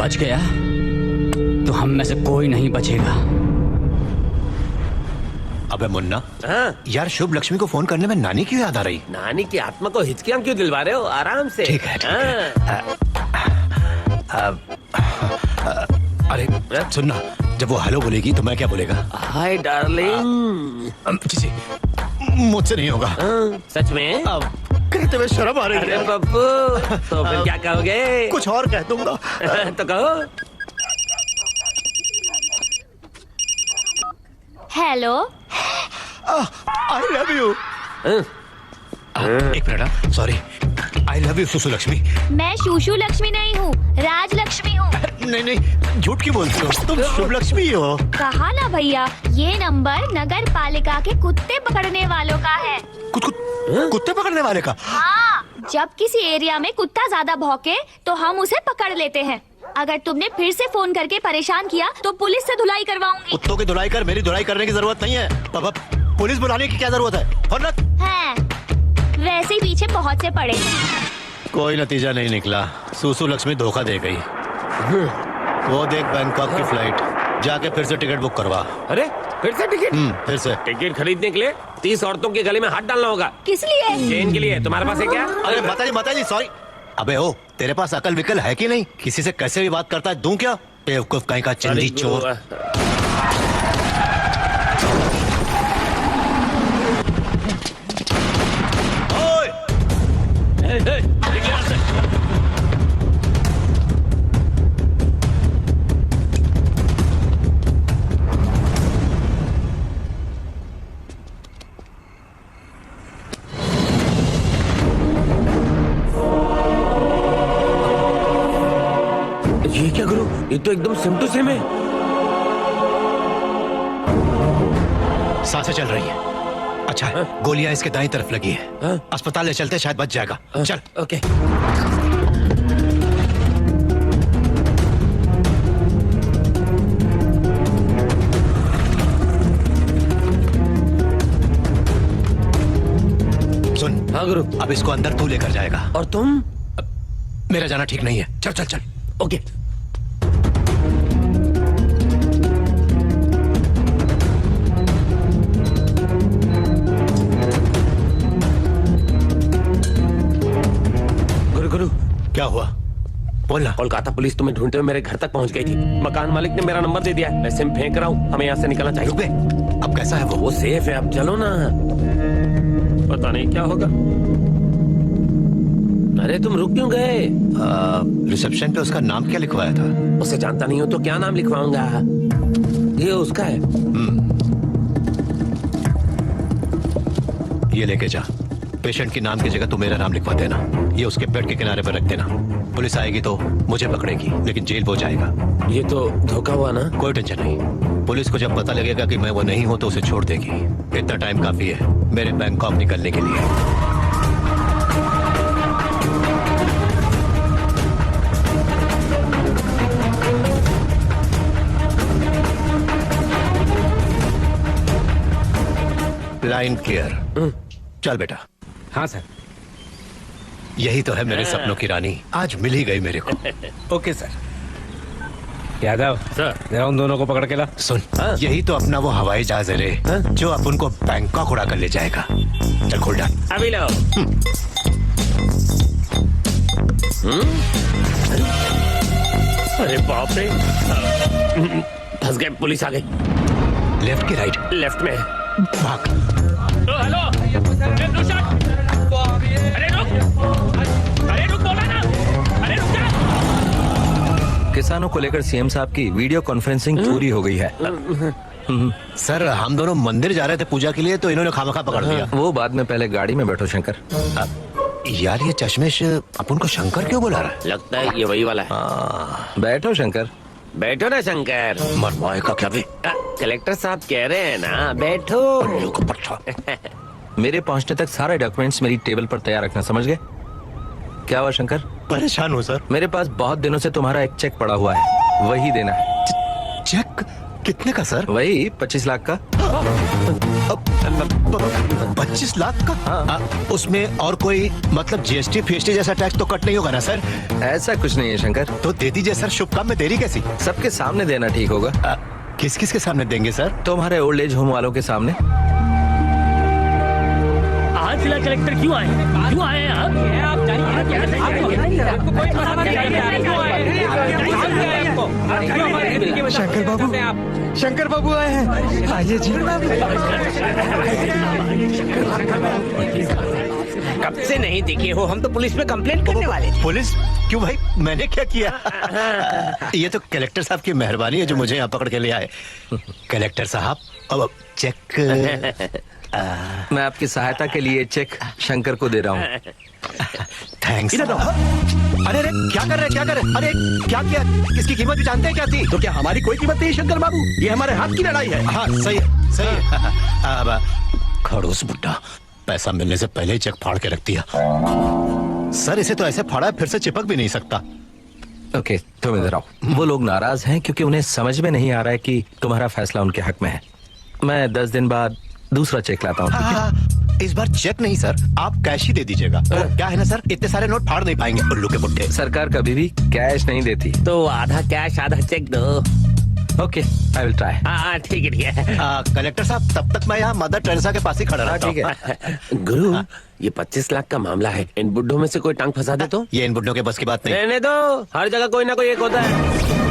बच गया तो हम में से कोई नहीं बचेगा। अबे मुन्ना, हाँ? यार शुभ लक्ष्मी को फोन करने में नानी क्यों याद आ रही? नानी की आत्मा को हिचकियां क्यों दिलवा रहे हो? आराम से। ठीक है, ठीक है। अरे सुनना, जब वो हेलो बोलेगी तो मैं क्या बोलेगा? Hi darling. किसी मुझसे नहीं होगा। सच में? अब कहते हुए शर्म आ रही अरे है। पप्पू, तो फिर क्या कहोगे? कुछ और कह दूंगा। तो कहो। हेलो। I love you. एक minute, sorry. I love you Susu Lakshmi. मैं शूशु लक्ष्मी नहीं हूँ, राज लक्ष्मी हूँ। नहीं नहीं, झूठ क्यों बोलती हो? तुम शुभ लक्ष्मी हो। कहा ना भैया, ये नंबर नगर पालिका के कुत्ते पकड़ने वालों का है। कुत्ते पकड़ने वाले का? हाँ, जब किसी एरिया में कुत्ता ज्यादा भौंके तो हम उसे पकड़ लेते हैं। अगर तुमने फिर से फोन करके परेशान किया तो पुलिस से धुलाई करवाऊंगी। कुत्तों की धुलाई कर, मेरी धुलाई करने की जरूरत नहीं है। पापा, पुलिस बुलाने की क्या जरूरत है? फोन रख। है, वैसे ही पीछे बहुत से पड़े। कोई नतीजा नहीं निकला। सुसु लक्ष्मी धोखा दे गई। वो देख बैंकॉक की फ्लाइट, जाके फिर से टिकट बुक करवा। अरे फिर से टिकट? फिर से टिकट खरीदने के लिए 30 औरतों के गले में हाथ डालना होगा। किस लिए? चेन के लिए। तुम्हारे पास है क्या? अरे माता जी सॉरी। अबे ओ, तेरे पास अकल विकल है कि नहीं? किसी से कैसे भी बात करता है, दूं क्या? बेवकूफ कहीं का चंदी चोर। ये क्या गुरु, ये तो एकदम सेम टू सेम है। सांसें चल रही है। अच्छा है, गोलियां इसके दाईं तरफ लगी है। अस्पताल ले चलते, शायद बच जाएगा। चल। ओके। सुन। हाँ गुरु। अब इसको अंदर तू लेकर जाएगा। और तुम? मेरा जाना ठीक नहीं है। चल चल चल। ओके। गुरु क्या हुआ? बोलना। कोलकाता पुलिस तुम्हें ढूंढते हुए मेरे घर तक पहुंच गई थी। मकान मालिक ने मेरा नंबर दे दिया। मैं सिम फेंक रहा हूँ, हमें यहाँ से निकलना चाहिए। रुक बे, अब कैसा है वो? वो सेफ है, अब चलो ना। पता नहीं क्या होगा। अरे तुम रुक क्यों गए? रिसेप्शन पे उसका नाम क्या लिखवाया था? उसे जानता नहीं हो तो क्या नाम लिखवाऊंगा? ये उसका है। ये लेके जा। पेशेंट की नाम की जगह तू मेरा नाम लिखवा देना। ये उसके बेड के किनारे पर रख देना। पुलिस आएगी तो मुझे पकड़ेगी, लेकिन जेल वो जाएगा। ये तो धोखा हुआ ना? कोई टेंशन नहीं। पुलिस को जब पता लगेगा कि मैं वो नहीं हूं तो उसे छोड़ देगी। इतना टाइम काफी है मेरे बैंकॉक निकलने के लिए। Line clear. चल बेटा। हाँ सर। यही तो है मेरे सपनों की रानी, आज मिल ही गई मेरे को। Okay sir. यादव सर, जरा उन दोनों को पकड़ के ला। सुन, यही तो अपना वो हवाई जहाज है रे, जो अपन को बैंकॉक उड़ा कर ले जाएगा। चल खोल डाल। अभी लो। अरे बाप रे, फंस गए। पुलिस आ गई। लेफ्ट की राइट? लेफ्ट में। भाग। हेलो, अरे रुक बोला ना। अरे रुक जा। किसानों को लेकर सीएम साहब की वीडियो कॉन्फ्रेंसिंग पूरी हो गई है। सर, हम दोनों मंदिर जा रहे थे पूजा के लिए, तो इन्होंने खामखा पकड़ लिया। वो बाद में, पहले गाड़ी में बैठो शंकर। यार ये चश्मेश अपन को शंकर क्यों बुला रहा है? लगता है ये वही वाला है। बैठो शंकर। बैठो ना शंकर। मरवाए का क्या भी? कलेक्टर साहब कह रहे हैं ना, बैठो। मेरे पहुंचने तक सारे डॉक्यूमेंट्स मेरी टेबल पर तैयार रखना, समझ गए? क्या हुआ शंकर? परेशान हूँ सर। मेरे पास बहुत दिनों से तुम्हारा एक चेक पड़ा हुआ है, वही देना है। चेक? कितने का सर? वही 25 लाख का। 25 लाख का? उसमें और कोई मतलब जीएसटी फीएसटी जैसा टैक्स तो कट नहीं होगा ना सर? ऐसा कुछ नहीं है शंकर, तो दे दीजिए सर, शुभ काम में देरी कैसी? सबके सामने देना ठीक होगा। किस किस के सामने देंगे सर? तुम्हारे ओल्ड एज होम वालों के सामने। आज जिला कलेक्टर क्यों आए हैं आप? शंकर बाबू आए हैं। आइए जी। कब से नहीं दिखे हो? हम तो पुलिस में कंप्लेंट करने वाले थे। पुलिस? क्यों भाई, मैंने क्या किया? ये तो कलेक्टर साहब की मेहरबानी है जो मुझे यहाँ पकड़ के ले आए। कलेक्टर साहब, अब चेक। मैं आपकी सहायता के लिए चेक शंकर को दे रहा हूँ। थैंक्स। अरे अरे क्या कर रहे, क्या कर रहे? अरे क्या किया? इसकी कीमत भी जानते हैं क्या थी? तो क्या हमारी कोई कीमत नहीं शंकर बाबू? ये हमारे हाथ की लड़ाई है। हाँ सही है, सही है। अब खड़ूस बुड्ढा, पैसा मिलने से पहले ही चेक फाड़ के रख दिया। सर इसे तो ऐसे फाड़ा फिर से चिपक भी नहीं सकता। ओके, तुम इधर आओ। वो लोग नाराज हैं क्योंकि उन्हें समझ में नहीं आ रहा है कि तुम्हारा फैसला उनके हक में है। मैं 10 दिन बाद दूसरा चेक लाता हूँ। इस बार चेक नहीं सर, आप कैश ही दे दीजिएगा। क्या है ना सर, इतने सारे नोट फाड़ नहीं पाएंगे उल्लू के बुड्ढे। सरकार कभी भी कैश नहीं देती। तो आधा कैश आधा चेक दो। Okay, I will try. हाँ ठीक है, ठीक है। कलेक्टर साहब, तब तक मैं यहाँ मदर टेरेसा के पास ही खड़ा रहता हूँ। ठीक है। गुरु, ये 25 लाख का मामला है। इन बुड्ढों में से कोई टांग फंसा दे तो? ये इन बुड्ढों के बस की बात नहीं। रहने दो, हर जगह कोई ना कोई एक होता है।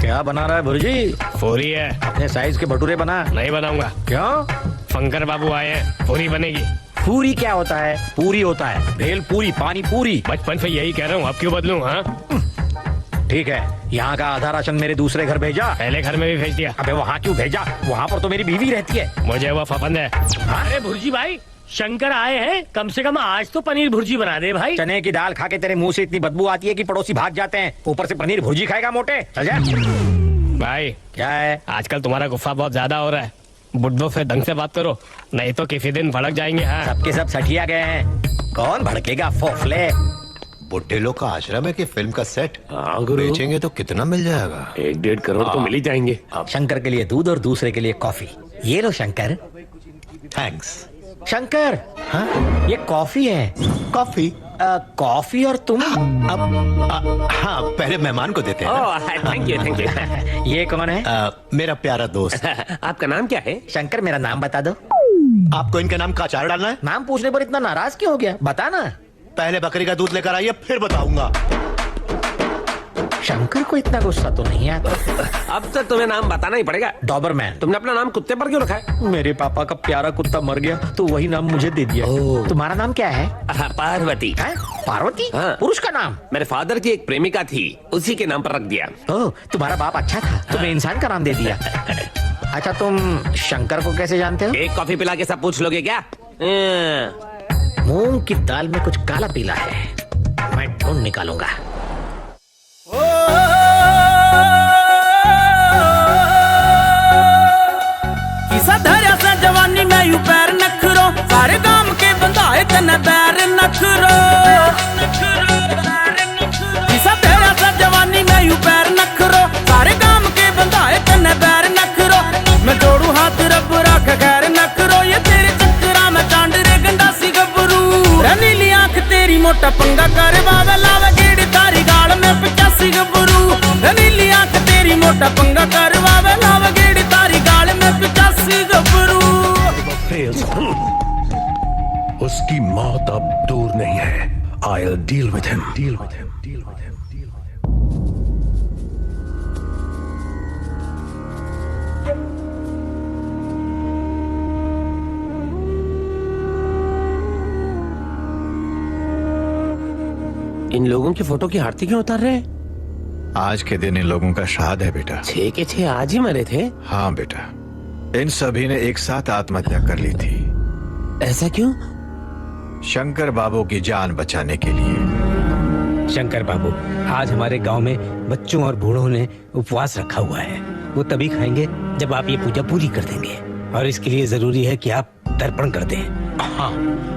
क्या बना रहा है भुर्जी? पूरी है। अपने साइज के भटूरे बना। नहीं बनाऊंगा। क्यों? शंकर बाबू आए हैं, पूरी बनेगी। पूरी क्या होता है? पूरी होता है भेल पूरी, पानी पूरी। बचपन से यही कह रहा हूँ, अब क्यों बदलूं? हाँ ठीक है, यहाँ का आधा राशन मेरे दूसरे घर भेजा। पहले घर में भी भेज दिया। अबे वहाँ क्यों भेजा? वहाँ पर तो मेरी बीवी रहती है। मुझे वो पसंद है। अरे भुर्जी भाई, शंकर आए हैं, कम से कम आज तो पनीर भुर्जी बना दे भाई। चने की दाल खा के तेरे मुंह से इतनी बदबू आती है कि पड़ोसी भाग जाते हैं। ऊपर से पनीर भुर्जी खाएगा मोटे। चल जा। भाई क्या है? आजकल तुम्हारा गुस्सा बहुत ज्यादा हो रहा है। बुड्ढों से ढंग से बात करो, नहीं तो किसी दिन भड़क जाएंगे। हाँ सबके सब सठिया गए हैं, कौन भड़केगा फोफले। बुड्ढे लोग का आश्रम है कि फिल्म का सेट? हाँ गुरु, बेचेंगे तो कितना मिल जाएगा? 1-1.5 करोड़ तो मिल ही जाएंगे। शंकर के लिए दूध और दूसरे के लिए कॉफी। ये लो शंकर। थैंक्स। शंकर, हाँ? ये कॉफी है। कॉफी? कॉफी और तुम? हाँ, पहले मेहमान को देते हैं ना। Thank you, thank you. ये कौन है? मेरा प्यारा दोस्त। आपका नाम क्या है? शंकर, मेरा नाम बता दो। आपको इनके नाम का अचार डालना है? नाम पूछने पर इतना नाराज क्यों हो गया? बता ना। पहले बकरी का दूध लेकर आइए, फिर बताऊंगा। शंकर को इतना गुस्सा तो नहीं आता। अब तक तुम्हें नाम बताना ही पड़ेगा। डॉबरमैन। तुमने अपना नाम कुत्ते पर क्यों रखा है? मेरे पापा का प्यारा कुत्ता मर गया तो वही नाम मुझे दे दिया। तुम्हारा नाम क्या है? पार्वती। है? पार्वती? हाँ। पुरुष का नाम? मेरे फादर की एक प्रेमिका थी, उसी के नाम पर रख दिया। ओह, तुम्हारा बाप अच्छा था, तुम्हें इंसान का नाम दे दिया। अच्छा, तुम शंकर को कैसे जानते हो? एक कॉफी पिला के सब पूछ लोगे क्या? मूंग की दाल में कुछ काला पीला है, मैं ढूंढ निकालूंगा। किसा धैर्य से जवानी में यू पैर नखरो, सारे गांव के बंधाए तने पैर नखरो। किसा धैर्य से जवानी में यू पैर नखरो, सारे गांव के बंधाए तने पैर नखरो। मैं जोड़ू हाथ रब रख खैर नखरो, ये तेरे चक्करा में चांद रे गंडासी गबरू। नीली आंख तेरी मोटा पंगा कर बावे लावे गेड़ी तारी गाल में 85 गबरू। नीली आंख तेरी मोटा पंगा कर बावे लावे गेड़ी तारी गाल में 85 गबरू। उसकी मौत अब दूर नहीं है। I'll deal with him. Deal with him. Deal with him. Deal with him. इन लोगों की फोटो की आरती क्यों उतार रहे हैं? आज के दिन इन लोगों का श्राद्ध है बेटा। 6 के 6 आज ही मरे थे। हाँ बेटा, इन सभी ने एक साथ आत्महत्या कर ली थी। ऐसा क्यों? शंकर बाबू की जान बचाने के लिए। शंकर बाबू, आज हमारे गांव में बच्चों और बूढ़ों ने उपवास रखा हुआ है। वो तभी खाएंगे जब आप ये पूजा पूरी कर देंगे, और इसके लिए जरूरी है कि आप तर्पण कर दें। हाँ,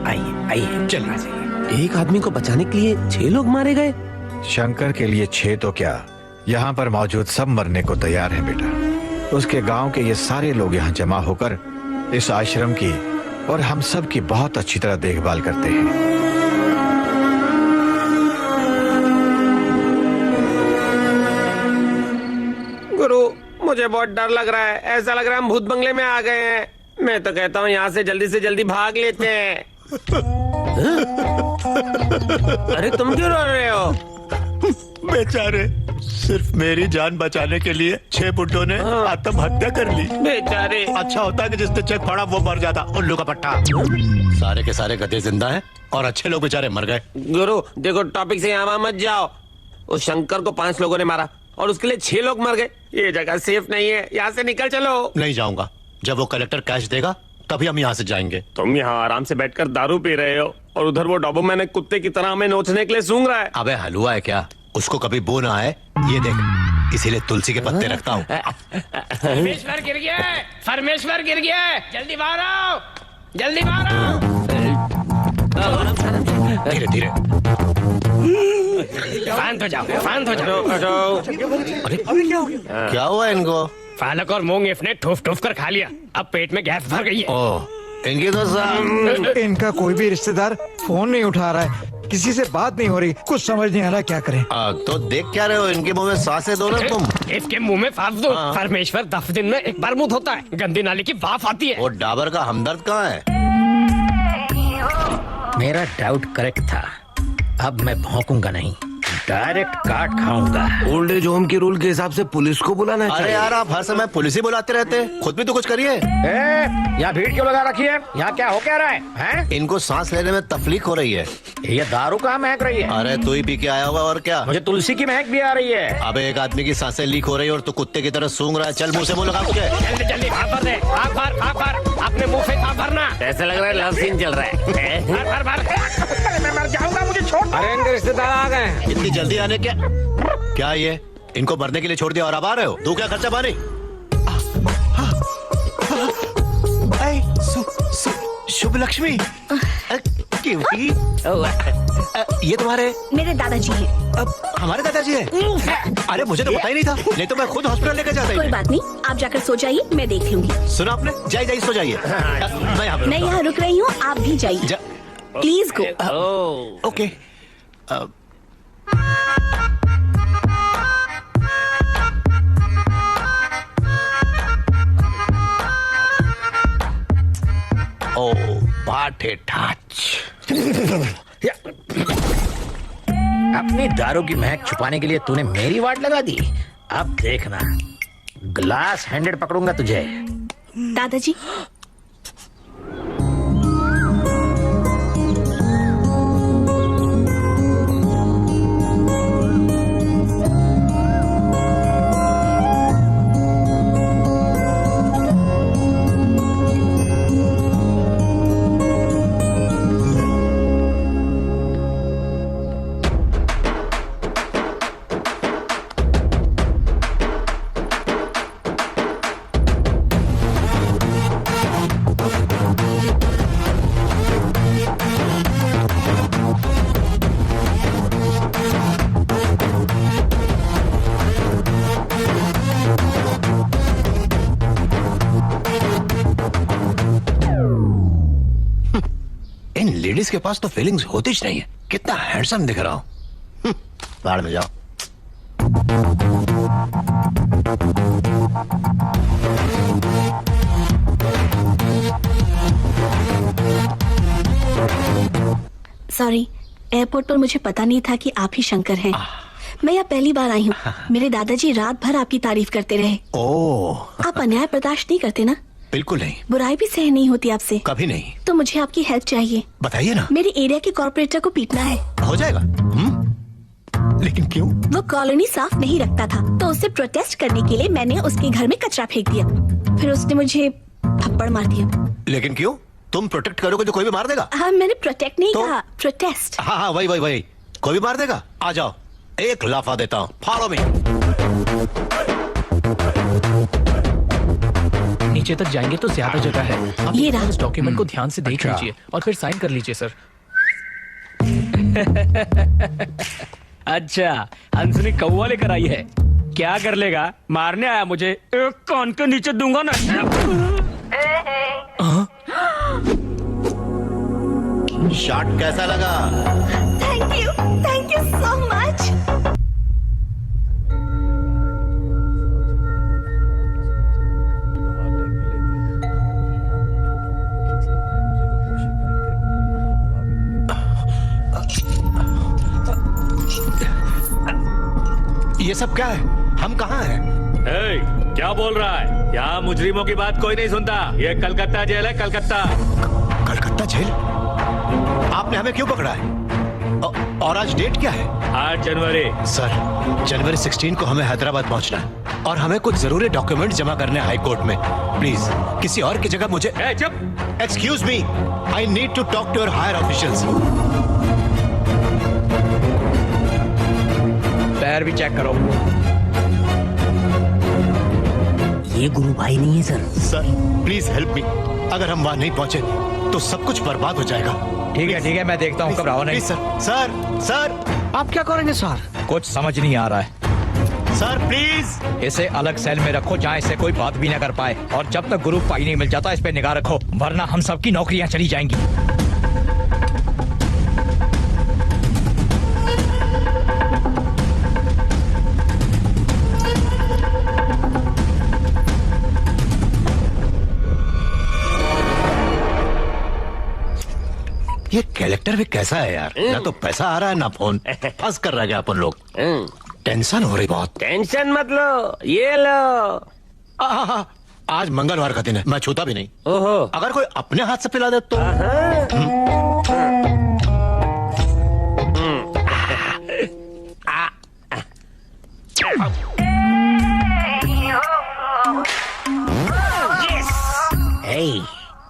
आइए आइए, चलना चाहिए। एक आदमी को बचाने के लिए 6 लोग मारे गए। शंकर के लिए 6 तो क्या, यहाँ पर मौजूद सब मरने को तैयार है बेटा। उसके गांव के ये सारे लोग यहाँ जमा होकर इस आश्रम की और हम सब की बहुत अच्छी तरह देखभाल करते हैं। गुरु, मुझे बहुत डर लग रहा है। ऐसा लग रहा है हम भूत बंगले में आ गए हैं। मैं तो कहता हूँ यहाँ से जल्दी भाग लेते हैं। अरे तुम क्यों रो रहे हो? बेचारे, सिर्फ मेरी जान बचाने के लिए 6 बुड्ढों ने आत्महत्या कर ली। बेचारे। अच्छा होता कि जिसने चेक फाड़ा वो मर जाता। उल्लू का पट्टा। सारे के सारे गधे जिंदा हैं और अच्छे लोग बेचारे मर गए। गुरु देखो, टॉपिक से यहाँ मत जाओ। उस शंकर को 5 लोगों ने मारा और उसके लिए 6 लोग मर गए। ये जगह सेफ नहीं है, यहाँ से निकल चलो। नहीं जाऊंगा। जब वो कलेक्टर कैश देगा तभी हम यहाँ से जाएंगे। तुम यहाँ आराम से बैठकर दारू पी रहे हो और उधर वो डॉबरमैन एक कुत्ते की तरह हमें नोचने के लिए सूंघ रहा है। अबे हलवा है क्या? उसको कभी बो ना आए, ये देख, इसीलिए तुलसी के पत्ते रखता हूँ। परमेश्वर गिर गया है, परमेश्वर गिर गया है। जल्दी बाहर आओ, जल्दी बाहर आओ। धीरे धीरे। शांत हो जाओ, शांत हो जाओ। अरे क्या हुआ इनको? पालक और मूंग इसने ठूफ ठूफ कर खा लिया। अब पेट में गैस भर गई है। ओह, इनकी तो इनका कोई भी रिश्तेदार फोन नहीं उठा रहा है, किसी से बात नहीं हो रही, कुछ समझ नहीं आ रहा क्या करें। तो देख क्या रहे हो? इनके मुंह में सांसें दो ना तुम। इसके मुंह में सांस दो। परमेश्वर 10 दिन में एक बार मुंह धोता है। गंदी नाली की वाफ आती है। वो डाबर का हमदर्द कहाँ है? मेरा डाउट करेक्ट था। अब मैं भौंकूंगा नहीं, डायरेक्ट काट खाऊंगा। ओल्ड एज होम के रूल के हिसाब से पुलिस को बुलाना चाहिए। अरे यार, आप हर समय पुलिस ही बुलाते रहते हैं, खुद भी तो कुछ करिए। यहाँ भीड़ क्यों लगा रखी है? यहाँ क्या हो क्या रहा है? इनको सांस लेने में तकलीफ हो रही है। ये दारू कहाँ महक रही है? अरे तू ही पी के आया होगा और क्या। मुझे तुलसी की महक भी आ रही है। अब एक आदमी की सांसें लीक हो रही है और तू कुत्ते की तरह सूंघ रहा है। चल मुंह से मुंह लगा के। जल्दी जल्दी भाप भर दे, भाप भर, भाप भर। अपने मुंह से भाप भरना। ऐसा लग रहा है लव सीन चल रहा है। भर भर भर। मैं मर जाऊंगा, मुझे छोड़। अरे इनके रिश्तेदार आ गए। इतनी जल्दी आने क्या ये? इनको मरने के लिए छोड़ दिया और अब आ रहे हो? तू क्या खर्चा पानी? शुभ लक्ष्मी, ये तुम्हारे? मेरे दादाजी हैं। अब हमारे दादाजी हैं? अरे मुझे तो पता ही नहीं था, नहीं तो मैं खुद हॉस्पिटल लेकर जाता। कोई बात नहीं, आप जाकर सो जाइए, मैं देख लूंगी। सुना आपने? जाइए सो जाइए। मैं यहाँ रुक रही हूँ, आप भी जाइए। Please go. ओके। ओ बाटे टाच। अपनी दारू की महक छुपाने के लिए तूने मेरी वाट लगा दी। अब देखना, ग्लास हैंडेड पकड़ूंगा तुझे। दादाजी, लेडीज के पास तो फीलिंग्स होती ही नहीं है। कितना हैंडसम दिख रहा हूँ। बाहर में जाओ। सॉरी, एयरपोर्ट पर मुझे पता नहीं था कि आप ही शंकर हैं। मैं यहाँ पहली बार आई हूँ। मेरे दादाजी रात भर आपकी तारीफ करते रहे। ओह, आप अन्याय बर्दाश्त नहीं करते ना? बिल्कुल नहीं। बुराई भी सहन नहीं होती आपसे? कभी नहीं। तो मुझे आपकी हेल्प चाहिए। बताइए ना। मेरे एरिया के कॉर्पोरेटर को पीटना है। हो जाएगा। लेकिन क्यों? वो कॉलोनी साफ नहीं रखता था, तो उससे प्रोटेस्ट करने के लिए मैंने उसके घर में कचरा फेंक दिया। फिर उसने मुझे थप्पड़ मार दिया। लेकिन क्यों? तुम प्रोटेक्ट करोगे तो कोई भी मार देगा। हाँ, मैंने प्रोटेक्ट नहीं कहा, प्रोटेस्ट। हाँ, वही कोई भी मार देगा। आ जाओ, एक लाफा देता हूँ। Follow me. नीचे तक जाएंगे तो ज्यादा जगह है। आप ये रहा। इस डॉक्यूमेंट को ध्यान से देख लीजिए और फिर साइन कर लीजिए सर। अच्छा, अंशुनी कौवा लेकर आई है। क्या कर लेगा? मारने आया मुझे, एक कान के नीचे दूंगा ना। शॉट कैसा लगा? Thank you so much. ये सब क्या है? हम कहाँ हैं? क्या बोल रहा है? यहाँ मुजरिमों की बात कोई नहीं सुनता। ये कलकत्ता जेल है, कलकत्ता। कलकत्ता जेल? आपने हमें क्यों पकड़ा है? और आज डेट क्या है? 8 जनवरी। सर, जनवरी 16 को हमें हैदराबाद पहुंचना है और हमें कुछ जरूरी डॉक्यूमेंट जमा करने हाई कोर्ट में। प्लीज किसी और की जगह मुझे। चुप। Excuse me, I need to talk to your higher officials. Tyre भी चेक करो। ये गुरु भाई नहीं है sir. Sir please help me. अगर हम वहां नहीं पहुंचे तो सब कुछ बर्बाद हो जाएगा। ठीक है, मैं देखता हूँ, घबराओ नहीं। सर आप क्या करेंगे सर? कुछ समझ नहीं आ रहा है। सर प्लीज इसे अलग सेल में रखो जहाँ इससे कोई बात भी न कर पाए, और जब तक ग्रुप भाई नहीं मिल जाता इस पे निगाह रखो, वरना हम सबकी नौकरियां चली जाएंगी। ये कैरेक्टर भी कैसा है यार? ना तो पैसा आ रहा है ना फोन। फंस कर रह गया अपन लोग। टेंशन हो रही बहुत। टेंशन मत लो, ये लो। आज मंगलवार का दिन है, मैं छूता भी नहीं। ओहो। अगर कोई अपने हाथ से पिला दे तो।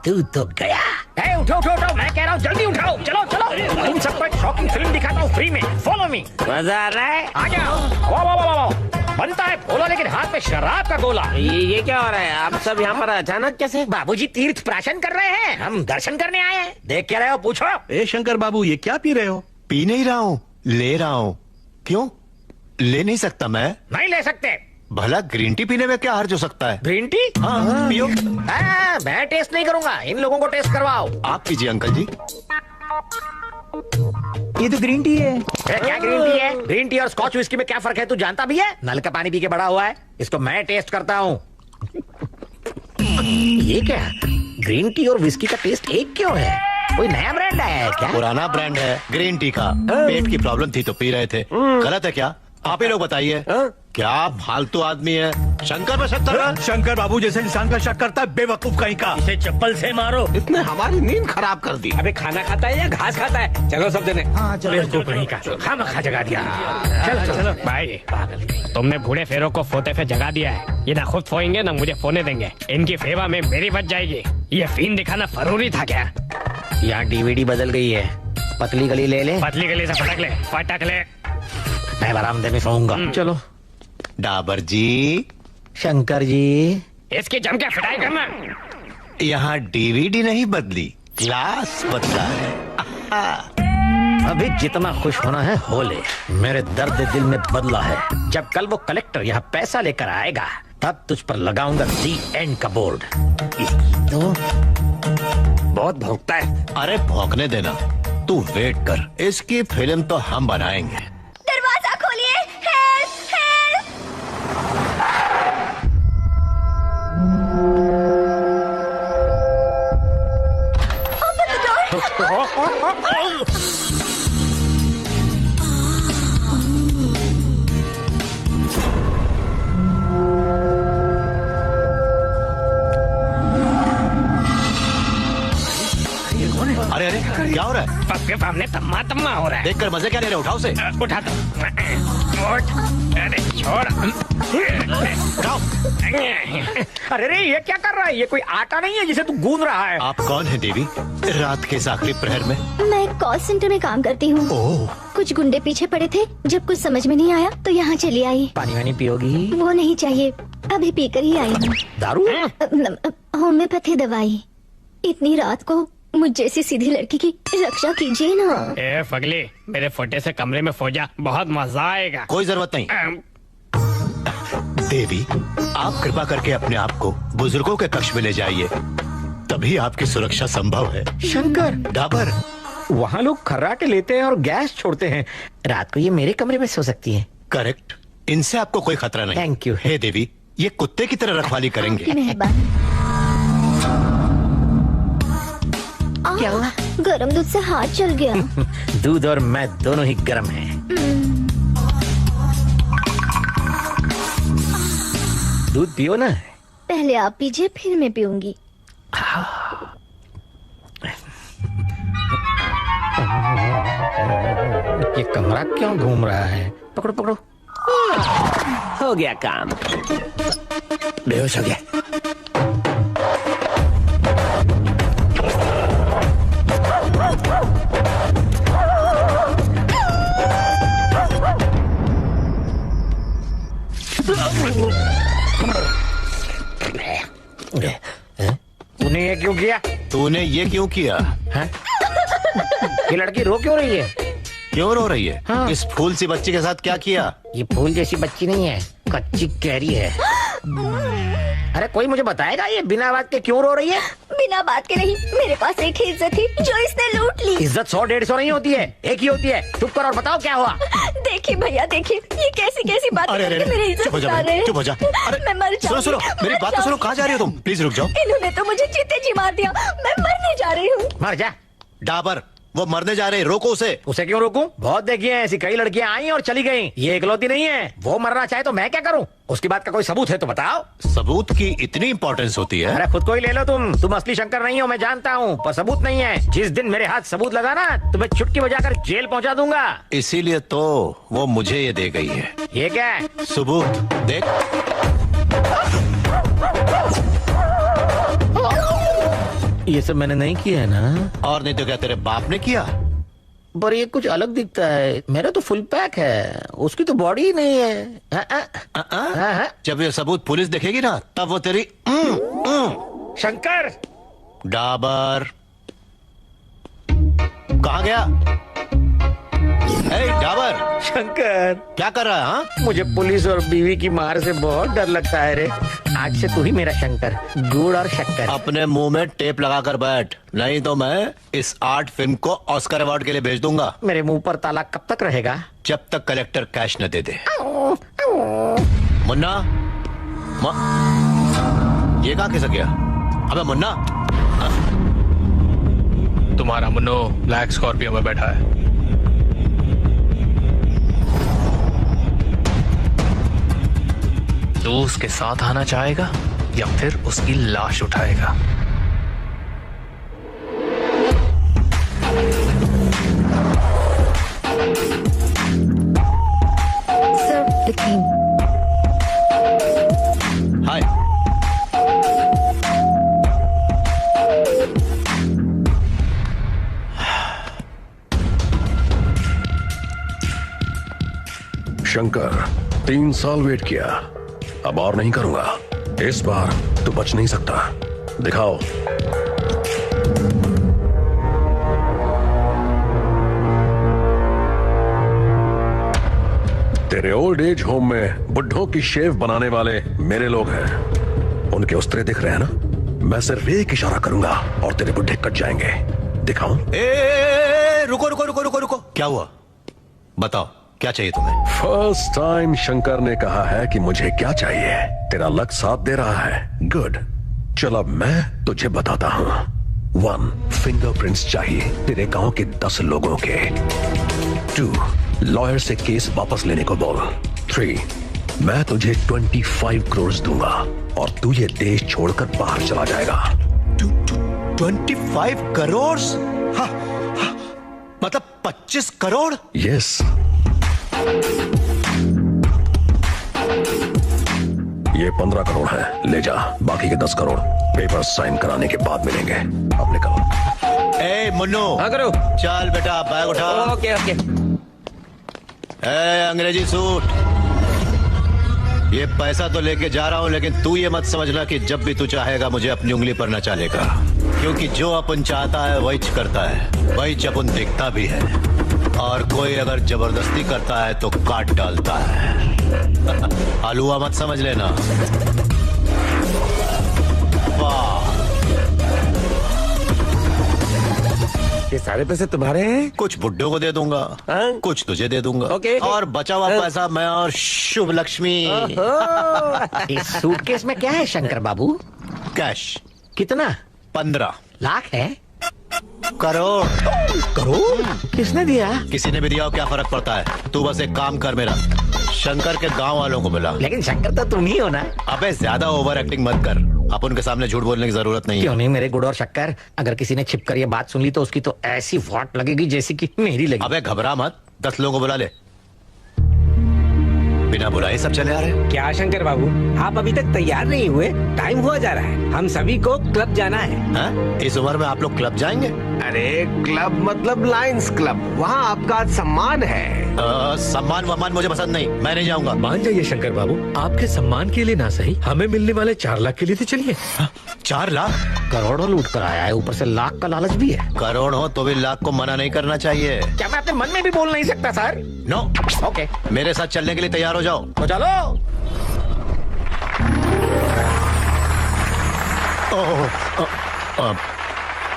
तू तो गया। उठो, मैं कह रहा हूँ जल्दी उठाओ। चलो, तुम सबको एक शॉकिंग फिल्म दिखाता हूँ फ्री में। Follow me. मजा आ रहा है? आ जाओ। वाह। बनता है भोला, लेकिन हाथ में शराब का गोला। ये क्या हो रहा है? आप सब यहाँ पर अचानक कैसे? बाबूजी तीर्थ प्राशन कर रहे हैं, हम दर्शन करने आए हैं। देख क्या रहे हो? पूछो। ए शंकर बाबू, ये क्या पी रहे हो? पी नहीं रहा हूँ, ले रहा हूँ। क्यों ले नहीं सकता मैं? नहीं ले सकते। भला ग्रीन टी पीने में क्या हर्ज हो सकता है? Green tea? हाँ, पियो। मैं टेस्ट नहीं करूंगा, इन लोगों को टेस्ट करवाओ। आप कीजिए अंकल जी। ये तो ग्रीन टी है। क्या ग्रीन टी है? ग्रीन टी और स्कॉच विस्की में क्या फर्क है, तू जानता भी है? नल का पानी पी के बड़ा हुआ है, इसको मैं टेस्ट करता हूँ। ये क्या? ग्रीन टी और विस्की का टेस्ट एक क्यों है? कोई नया ब्रांड आया है क्या? पुराना ब्रांड है ग्रीन टी का। पेट की प्रॉब्लम थी तो पी रहे थे। गलत है क्या? आप ही लोग बताइए। क्या फालतू आदमी है? शंकर पे शक कर रहा है? शंकर बाबू जैसे इंसान का शक करता है, बेवकूफ कहीं का। इसे चप्पल से मारो। इसने हमारी नींद खराब कर दी। अबे खाना खाता है या घास खाता है? चलो सब जने। हाँ चलो। खा जगा दिया। चलो भाई, तुमने बूढ़े फेरों को फोते पे जगा दिया है। ये ना खुद फोएंगे ना मुझे फोने देंगे। इनकी सेवा में मेरी बच जाएगी। ये फिल्म दिखाना जरूरी था क्या? यहाँ डीवीडी बदल गई है, पतली गली ले ले। पतली गली से फटक ले। मैं बरामदे में सोऊंगा। चलो। डाबर जी। शंकर जी, इसकी जम के फिटाई करना। यहाँ डीवीडी नहीं बदली, ग्लास बदला है। अभी जितना खुश होना है हो ले, मेरे दर्द दिल में बदला है। जब कल वो कलेक्टर यहाँ पैसा लेकर आएगा तब तुझ पर लगाऊंगा दी एंड का बोर्ड। तो बहुत भौंकता है। अरे भौंकने देना, तू वेट कर, इसकी फिल्म तो हम बनाएंगे। दरवाजा खोलिए, help help. Open the door. अरे क्या हो रहा है? बस के सामने तम्मा हो रहा है। देखकर मजे क्या ले रहे हो? उठाओ से। उठा दो। अरे छोड़। उठाओ। अरे रे, ये क्या कर रहा है? ये कोई आटा नहीं है जिसे तू गूंद रहा है। आप कौन है देवी? रात के इस आखिरी प्रहर में। मैं कॉल सेंटर में काम करती हूँ। कुछ गुंडे पीछे पड़े थे, जब कुछ समझ में नहीं आया तो यहाँ चली आई। पानी वानी पियोगी? वो नहीं चाहिए, अभी पीकर ही आई हूँ। दारू? होम्योपैथी दवाई। इतनी रात को मुझ जैसी सीधी लड़की की रक्षा कीजिए ना। ए फगली, मेरे फोटे से कमरे में फौजा, बहुत मजा आएगा। कोई जरूरत नहीं। देवी, आप कृपा करके अपने आप को बुजुर्गों के कक्ष में ले जाइए, तभी आपकी सुरक्षा संभव है। शंकर, डाबर, वहाँ लोग खर्राटे लेते हैं और गैस छोड़ते हैं, रात को ये मेरे कमरे में सो सकती हैं। करेक्ट, इनसे आपको कोई खतरा नहीं। Thank you. हे देवी, ये कुत्ते की तरह रखवाली करेंगे। मेहरबानी। क्या हुआ? गरम दूध से हाथ जल गया। दूध और मैं दोनों ही गर्म हैं। दूध पियो ना। पहले आप पीजिए, फिर मैं पीऊंगी। ये कमरा क्यों घूम रहा है? पकड़ो पकड़ो। हो गया काम। बेहोश हो गया। तूने ये क्यों किया? तूने ये क्यों किया? है? ये लड़की रो क्यों रही है? क्यों रो रही है? हाँ। इस फूल सी बच्ची के साथ क्या किया? ये फूल जैसी बच्ची नहीं है, कच्ची कैरी है। अरे कोई मुझे बताएगा ये बिना बात के क्यों रो रही है? बिना बात के नहीं, मेरे पास एक ही इज्जत थी जो इसने लूट ली। इज्जत 100-150 नहीं होती है, एक ही होती है। चुप कर और बताओ क्या हुआ? देखिए भैया, देखिए ये कैसी कैसी बातें करके मेरी इज्जत उड़ा रहे हैं। चुप हो जा। अरे मैं मर सुनो सुनो, जाऊंगी, मेरी मर बात तो सुनो। कहाँ जा रही हो तुम? प्लीज रुक जाओ। इन्होंने तो मुझे जीते जी मार दिया, मैं मरने जा रही हूँ। मर जा। डाबर, वो मरने जा रहे, रोको उसे। उसे क्यों रोकूं? बहुत देखी है ऐसी, कई लड़कियां आई और चली गईं। ये इकलौती नहीं है। वो मरना चाहे तो मैं क्या करूं? उसकी बात का कोई सबूत है तो बताओ। सबूत की इतनी इंपॉर्टेंस होती है? अरे खुद को ही ले लो तुम असली शंकर नहीं हो, मैं जानता हूँ, पर सबूत नहीं है। जिस दिन मेरे हाथ सबूत लगा ना, तुम्हें चुटकी बजाकर जेल पहुंचा दूंगा। इसीलिए तो वो मुझे ये दे गई है। ये क्या है? सबूत देख। ये सब मैंने नहीं किया है ना? और नहीं तो क्या तेरे बाप ने किया? पर ये कुछ अलग दिखता है। मेरा तो फुल पैक है, उसकी तो बॉडी ही नहीं है। जब ये सबूत पुलिस देखेगी ना, तब वो तेरी शंकर! डाबर कहाँ गया? डाबर, शंकर क्या कर रहा है? हाँ? मुझे पुलिस और बीवी की मार से बहुत डर लगता है रे। आज से तू ही मेरा शंकर, गुड़ और शक्कर। अपने मुंह में टेप लगाकर बैठ, नहीं तो मैं इस आर्ट फिल्म को ऑस्कर अवार्ड के लिए भेज दूंगा। मेरे मुंह पर ताला कब तक रहेगा? जब तक कलेक्टर कैश न दे दे। मुन्ना, ये कहाँ खिसक गया? अबे मुन्ना! तुम्हारा मुन्नो ब्लैक स्कॉर्पियो में बैठा है। तू उसके साथ आना चाहेगा या फिर उसकी लाश उठाएगा? सर, लिखिए। हाय। शंकर, 3 साल वेट किया, अब और नहीं करूंगा। इस बार तू बच नहीं सकता। दिखाओ। तेरे ओल्ड एज होम में बुढ़ों की शेव बनाने वाले मेरे लोग हैं। उनके उस्तरे दिख रहे हैं ना? मैं सिर्फ एक इशारा करूंगा और तेरे बुढ़े कट जाएंगे। दिखाऊं? रुको रुको रुको रुको रुको, क्या हुआ? बताओ, क्या चाहिए तुम्हें? फर्स्ट टाइम शंकर ने कहा है कि मुझे क्या चाहिए। तेरा लक साथ दे रहा है। गुड, चल अब मैं तुझे बताता हूं। 1, फिंगरप्रिंट्स चाहिए तेरे गांव के 10 लोगों के। 2, लॉयर से केस वापस लेने को बोल। 3, मैं तुझे 25 करोड़ दूंगा और तू ये देश छोड़कर बाहर चला जाएगा। 25 करोड़? हाँ, हाँ, मतलब 25 करोड़? यस। ये 15 करोड़ है, ले जा। बाकी के 10 करोड़ पेपर साइन कराने के बाद मिलेंगे। अब निकल। ए मुन्नू, हाँ करो। चल बेटा, बैग उठा। Okay okay. अंग्रेजी सूट, ये पैसा तो लेके जा रहा हूं, लेकिन तू ये मत समझना कि जब भी तू चाहेगा मुझे अपनी उंगली पर न चालेगा, क्योंकि जो अपन चाहता है वही करता है, वही अपन दिखता भी है, और कोई अगर जबरदस्ती करता है तो काट डालता है। हलवा मत समझ लेना। वाह, ये सारे पैसे तुम्हारे हैं? कुछ बुड्ढों को दे दूंगा, हाँ? कुछ तुझे दे दूंगा, ओके। और बचा हुआ पैसा मैं और शुभ लक्ष्मी। इस सूटकेस में क्या है शंकर बाबू? कैश कितना? 15 लाख है? करोड़। करोड़? किसने दिया? किसी ने भी दिया हो, क्या फर्क पड़ता है? तू बस एक काम कर मेरा, शंकर के गांव वालों को बुला। लेकिन शंकर तो तुम ही हो ना। अबे ज्यादा ओवर एक्टिंग मत कर, अपन के सामने झूठ बोलने की जरूरत नहीं क्यों है। नहीं मेरे गुड़ और शक्कर, अगर किसी ने छिपकर ये बात सुन ली तो उसकी तो ऐसी वाट लगेगी जैसी कि मेरी लगी। अबे घबरा मत, 10 लोगों को बुला ले। बिना बुलाए सब चले आ रहे हैं। क्या शंकर बाबू, आप अभी तक तैयार नहीं हुए? टाइम हुआ जा रहा है, हम सभी को क्लब जाना है। हाँ? इस उम्र में आप लोग क्लब जाएंगे? अरे क्लब मतलब लायंस क्लब, वहाँ आपका सम्मान है। सम्मान वम्मान मुझे पसंद नहीं, मैं नहीं जाऊंगा। मान जाइए शंकर बाबू, आपके सम्मान के लिए ना सही, हमें मिलने वाले 4 लाख के लिए तो चलिए। 4 लाख? करोड़ों लूट कर आया है, ऊपर से लाख का लालच भी है। करोड़ हो तो भी लाख को मना नहीं करना चाहिए। क्या मैं अपने मन में भी बोल नहीं सकता सर? नो। ओके, मेरे साथ चलने के लिए तैयार हो जाओ। तो चलो।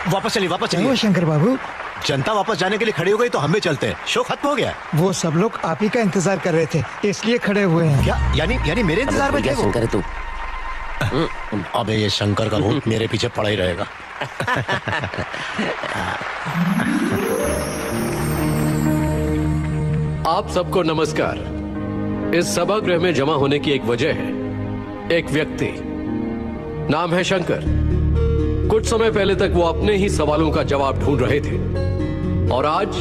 वापस चलिए, वापस चलिए। शंकर बाबू, जनता वापस जाने के लिए खड़ी हो गई तो हम भी चलते हैं। शो खत्म हो गया। वो सब लोग आप ही का इंतजार कर रहे थे, इसलिए खड़े हुए हैं। क्या? यानी मेरे इंतजार में थे वो? शंकर तू। अबे ये शंकर का भूत मेरे पीछे पड़ा ही रहेगा। आप सबको नमस्कार। इस सभागृह में जमा होने की एक वजह है, एक व्यक्ति, नाम है शंकर। कुछ समय पहले तक वो अपने ही सवालों का जवाब ढूंढ रहे थे और आज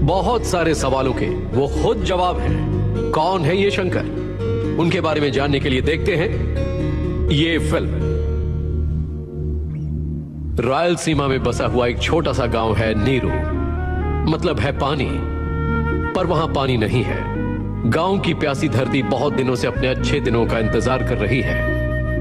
बहुत सारे सवालों के वो खुद जवाब हैं। कौन है ये शंकर? उनके बारे में जानने के लिए देखते हैं ये फिल्म। रायलसीमा में बसा हुआ एक छोटा सा गांव है नीरू, मतलब है पानी, पर वहां पानी नहीं है। गांव की प्यासी धरती बहुत दिनों से अपने अच्छे दिनों का इंतजार कर रही है।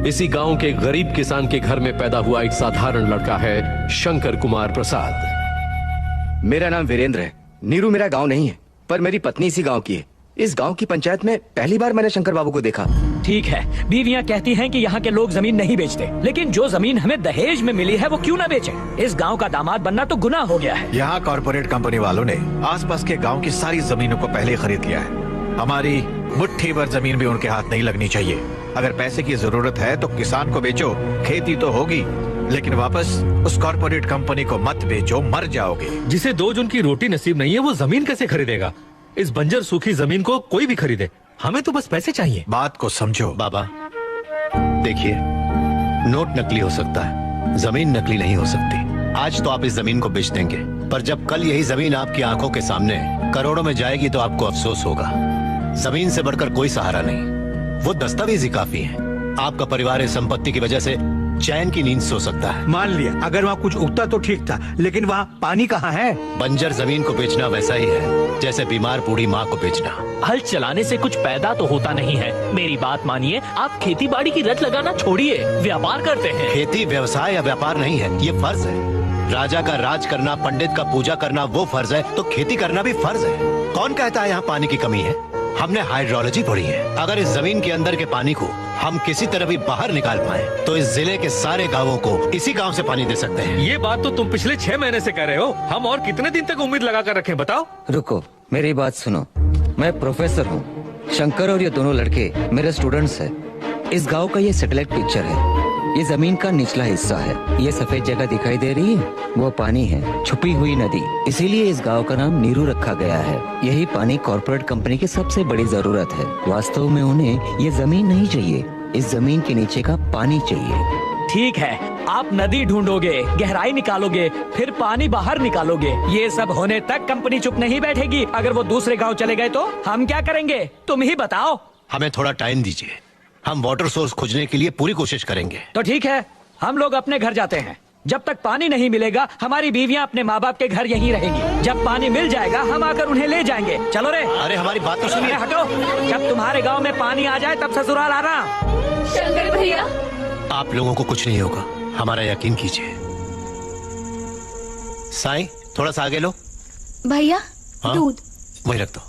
इसी गांव के गरीब किसान के घर में पैदा हुआ एक साधारण लड़का है शंकर कुमार प्रसाद। मेरा नाम वीरेंद्र है। नीरू मेरा गांव नहीं है, पर मेरी पत्नी इसी गांव की है। इस गांव की पंचायत में पहली बार मैंने शंकर बाबू को देखा। ठीक है, बीवियां कहती हैं कि यहाँ के लोग जमीन नहीं बेचते, लेकिन जो जमीन हमें दहेज में मिली है वो क्यों ना बेचे? इस गांव का दामाद बनना तो गुनाह हो गया है। यहाँ कॉर्पोरेट कंपनी वालों ने आसपास के गांव की सारी जमीनों को पहले खरीद लिया है। हमारी मुट्ठी भर जमीन भी उनके हाथ नहीं लगनी चाहिए। अगर पैसे की जरूरत है तो किसान को बेचो, खेती तो होगी, लेकिन वापस उस कॉर्पोरेट कंपनी को मत बेचो, मर जाओगे। जिसे 2 जून की रोटी नसीब नहीं है वो जमीन कैसे खरीदेगा? इस बंजर सूखी जमीन को कोई भी खरीदे, हमें तो बस पैसे चाहिए। बात को समझो। बाबा देखिए, नोट नकली हो सकता है, जमीन नकली नहीं हो सकती। आज तो आप इस जमीन को बेच देंगे, पर जब कल यही जमीन आपकी आंखों के सामने करोड़ों में जाएगी तो आपको अफसोस होगा। जमीन से बढ़कर कोई सहारा नहीं, वो दस्तावेज ही काफी है। आपका परिवार इस संपत्ति की वजह से चैन की नींद सो सकता है। मान लिया अगर वहाँ कुछ उगता तो ठीक था, लेकिन वहाँ पानी कहाँ है? बंजर जमीन को बेचना वैसा ही है जैसे बीमार बूढ़ी माँ को बेचना। हल चलाने से कुछ पैदा तो होता नहीं है। मेरी बात मानिए, आप खेती बाड़ी की रट लगाना छोड़िए, व्यापार करते हैं। खेती व्यवसाय या व्यापार नहीं है, ये फर्ज है। राजा का राज करना, पंडित का पूजा करना वो फर्ज है, तो खेती करना भी फर्ज है। कौन कहता है यहाँ पानी की कमी है? हमने हाइड्रोलॉजी पढ़ी है। अगर इस जमीन के अंदर के पानी को हम किसी तरह भी बाहर निकाल पाए तो इस जिले के सारे गांवों को इसी गांव से पानी दे सकते हैं। ये बात तो तुम पिछले 6 महीने से कह रहे हो, हम और कितने दिन तक उम्मीद लगा कर रखें बताओ? रुको, मेरी बात सुनो। मैं प्रोफेसर हूँ, शंकर और ये दोनों लड़के मेरे स्टूडेंट्स हैं। इस गांव का ये सैटेलाइट पिक्चर है। ये जमीन का निचला हिस्सा है। ये सफेद जगह दिखाई दे रही है, वो पानी है, छुपी हुई नदी। इसीलिए इस गांव का नाम नीरू रखा गया है। यही पानी कॉर्पोरेट कंपनी की सबसे बड़ी जरूरत है। वास्तव में उन्हें ये जमीन नहीं चाहिए, इस जमीन के नीचे का पानी चाहिए। ठीक है, आप नदी ढूंढोगे, गहराई निकालोगे, फिर पानी बाहर निकालोगे। ये सब होने तक कंपनी चुप नहीं बैठेगी। अगर वो दूसरे गांव चले गए तो हम क्या करेंगे? तुम ही बताओ। हमें थोड़ा टाइम दीजिए, हम वाटर सोर्स खोजने के लिए पूरी कोशिश करेंगे। तो ठीक है, हम लोग अपने घर जाते हैं। जब तक पानी नहीं मिलेगा हमारी बीवियां अपने माँ बाप के घर यहीं रहेंगी। जब पानी मिल जाएगा हम आकर उन्हें ले जाएंगे। चलो रे। अरे हमारी बात तो सुनिए। हटो, जब तुम्हारे गांव में पानी आ जाए तब ससुराल आना। शंकर भैया, आप लोगों को कुछ नहीं होगा, हमारा यकीन कीजिए। साईं थोड़ा सा आगे लो। भैया हाँ? दूध। वही रख दो।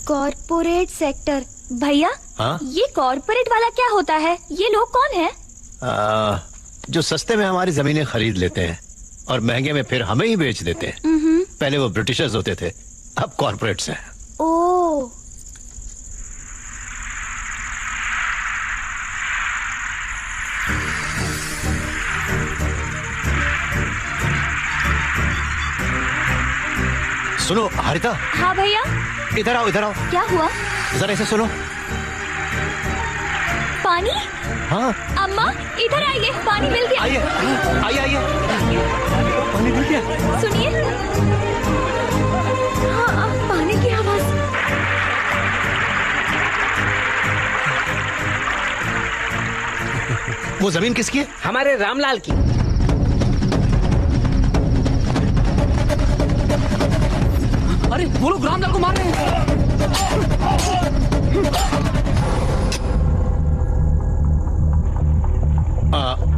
Corporate sector. भैया, हाँ? ये कॉर्पोरेट वाला क्या होता है? ये लोग कौन है? जो सस्ते में हमारी जमीनें खरीद लेते हैं और महंगे में फिर हमें ही बेच देते हैं। पहले वो ब्रिटिशर्स होते थे, अब कॉर्पोरेट्स हैं। ओ, सुनो हरिता, हाँ भैया। इधर आओ इधर आओ। क्या हुआ? जरा ऐसे सुनो। पानी? हाँ। अम्मा इधर आइए, पानी मिल गया। आइए आइए आइए। पानी मिल गया। सुनिए। हाँ, पानी की आवाज। वो जमीन किसकी है? हमारे रामलाल की। अरे वो लोग रामलाल को मार रहे हैं।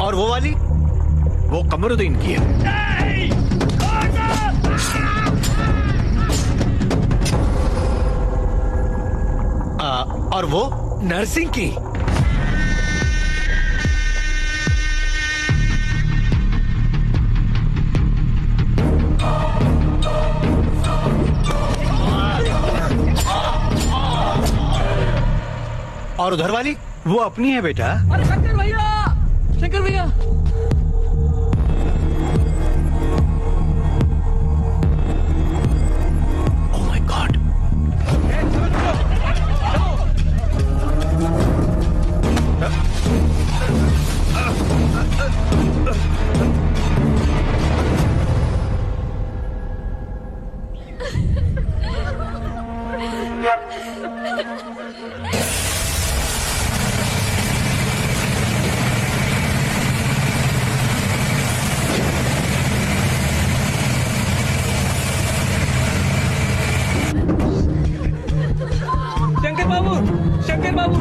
और वो वाली? वो कमरुद्दीन की है। और वो? नरसिंह की। और उधर वाली? वो अपनी है बेटा। अरे शंकर भैया, शंकर भैया। Oh my god. शंकर बाबू, शंकर बाबू।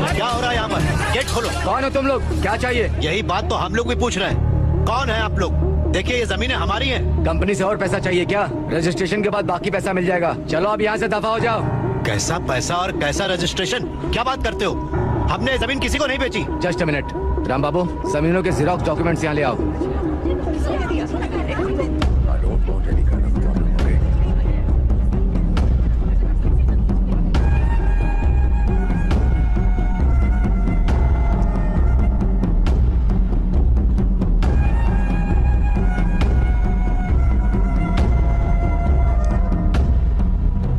क्या हो रहा है यहाँ पर? गेट खोलो। कौन हो तुम लोग? क्या चाहिए? यही बात तो हम लोग भी पूछ रहे हैं। कौन है आप लोग? देखिए ये जमीनें हमारी हैं। कंपनी से और पैसा चाहिए क्या? रजिस्ट्रेशन के बाद बाकी पैसा मिल जाएगा। चलो अब यहाँ से दफा हो जाओ। कैसा पैसा और कैसा रजिस्ट्रेशन? क्या बात करते हो? हमने जमीन किसी को नहीं बेची। Just a minute. राम बाबू, जमीनों के जीरोक्स डॉक्यूमेंट्स यहाँ ले आओ।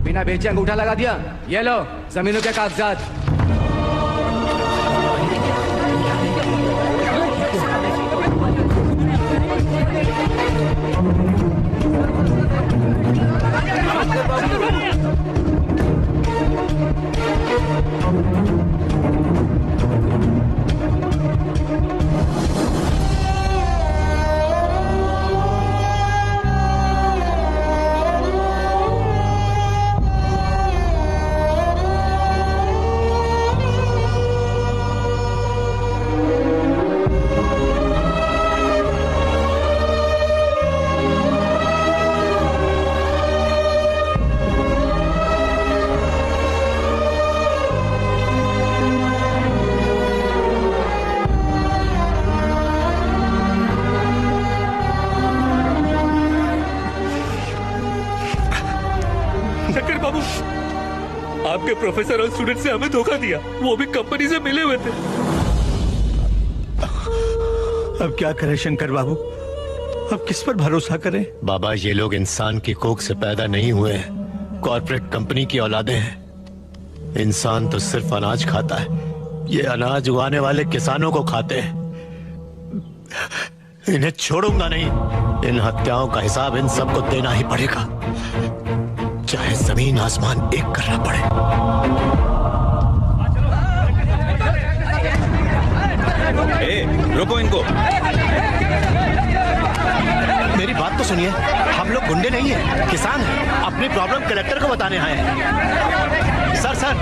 बिना बेचे अंगूठा लगा दिया। ये लो जमीनों के कागजात। शंकर बाबू, आपके प्रोफेसर और स्टूडेंट से हमें धोखा दिया। वो भी कंपनी से मिले हुए थे। अब क्या करें शंकर बाबू? अब किस पर भरोसा करें? बाबा ये लोग इंसान की कोख से पैदा नहीं हुए हैं, कॉर्पोरेट कंपनी की औलादे हैं। इंसान तो सिर्फ अनाज खाता है, ये अनाज उगाने वाले किसानों को खाते हैं। इन्हें छोड़ूंगा नहीं। इन हत्याओं का हिसाब इन सबको देना ही पड़ेगा, चाहे जमीन आसमान एक करना पड़े। रुको इनको। मेरी बात तो सुनिए, हम लोग गुंडे नहीं हैं, किसान हैं, अपनी प्रॉब्लम कलेक्टर को बताने आए हैं। सर सर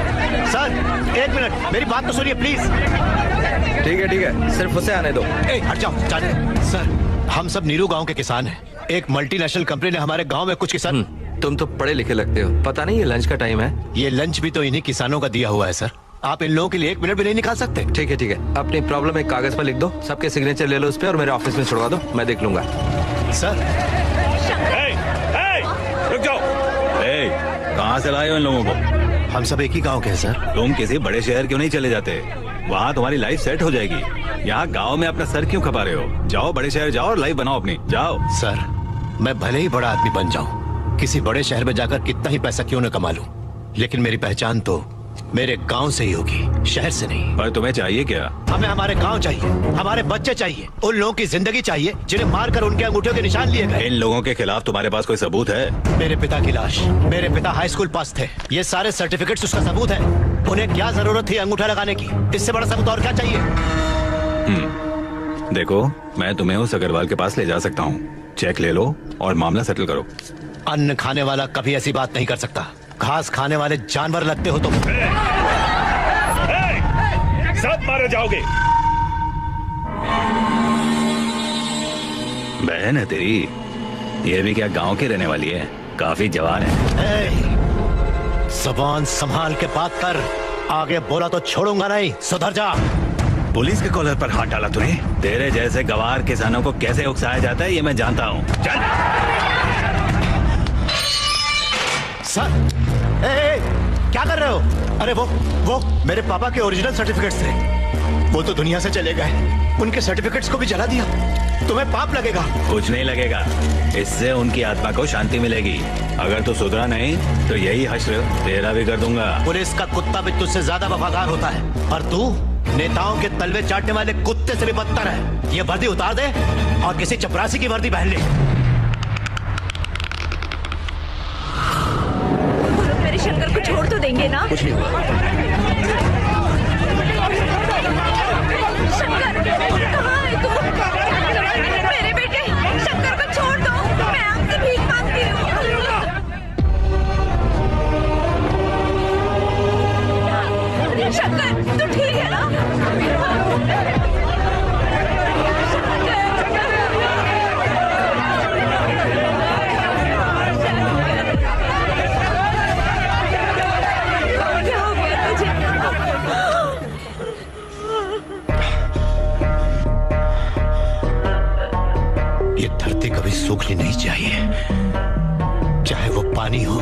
सर, एक मिनट, मेरी बात तो सुनिए प्लीज। ठीक है, सिर्फ उसे आने दो। हट जाओ, जाने। सर, हम सब नीरू गांव के किसान हैं। एक मल्टीनेशनल कंपनी ने हमारे गांव में कुछ किसान। तुम तो पढ़े लिखे लगते हो, पता नहीं ये लंच का टाइम है। ये लंच भी तो इन्हीं किसानों का दिया हुआ है सर। आप इन लोगों के लिए 1 मिनट भी नहीं निकाल सकते? ठीक है, अपनी प्रॉब्लम एक कागज पर लिख दो, सबके सिग्नेचर ले लो उस पे और मेरे ऑफिस में छुड़वा दो, मैं देख लूंगा। सर रुक जाओ। कहाँ से लाए हो इन लोगों को? हम सब एक ही गांव के हैं सर। तुम किसी बड़े शहर क्यों नहीं चले जाते? वहाँ तुम्हारी लाइफ सेट हो जाएगी। यहाँ गांव में अपना सर क्यों खपा रहे हो? जाओ बड़े शहर जाओ और लाइफ बनाओ अपनी, जाओ। सर, मैं भले ही बड़ा आदमी बन जाऊं, किसी बड़े शहर में जाकर कितना ही पैसा क्यों न कमा लूं, लेकिन मेरी पहचान तो मेरे गांव से ही होगी, शहर से नहीं। पर तुम्हें चाहिए क्या? हमें हमारे गांव चाहिए, हमारे बच्चे चाहिए, उन लोगों की जिंदगी चाहिए जिन्हें मारकर उनके अंगूठे के निशान लिए गए। इन लोगों के खिलाफ तुम्हारे पास कोई सबूत है? मेरे पिता की लाश, मेरे पिता हाई स्कूल पास थे, ये सारे सर्टिफिकेट्स उसका सबूत है। उन्हें क्या जरूरत थी अंगूठा लगाने की? इससे बड़ा सबूत और क्या चाहिए? देखो, मैं तुम्हें उस अग्रवाल के पास ले जा सकता हूँ, चेक ले लो और मामला सेटल करो। अन्न खाने वाला कभी ऐसी बात नहीं कर सकता, घास खाने वाले जानवर लगते हो तुम। सब मारे जाओगे। बहन है तेरी, ये भी क्या गांव की रहने वाली है? काफी जवान है। ज़बान संभाल के बात कर, आगे बोला तो छोड़ूंगा नहीं, सुधर जा। पुलिस के कॉलर पर हाथ डाला तूने? तेरे जैसे गवार किसानों को कैसे उकसाया जाता है ये मैं जानता हूँ। चल। सर, क्या कर रहे हो? अरे वो मेरे पापा के ओरिजिनल सर्टिफिकेट्स थे, वो तो दुनिया से चले गए, उनके सर्टिफिकेट्स को भी जला दिया। तुम्हें पाप लगेगा। कुछ नहीं लगेगा, इससे उनकी आत्मा को शांति मिलेगी। अगर तू सुधरा नहीं तो यही हश्र तेरा भी कर दूंगा। पुलिस का कुत्ता भी तुझसे ज्यादा वफादार होता है, और तू नेताओं के तलवे चाटने वाले कुत्ते से भी बदतर है। ये वर्दी उतार दे और किसी चपरासी की वर्दी पहन ले। मेरे शंकर को छोड़ तो देंगे ना? कुछ नहीं होगा। शंकर, कहाँ है तू? मेरे बेटे शंकर को छोड़ दो, मैं आपसे भीख मांगती हूँ। शंकर, तू ठीक है ना? ये धरती कभी सूखनी नहीं चाहिए, चाहे वो पानी हो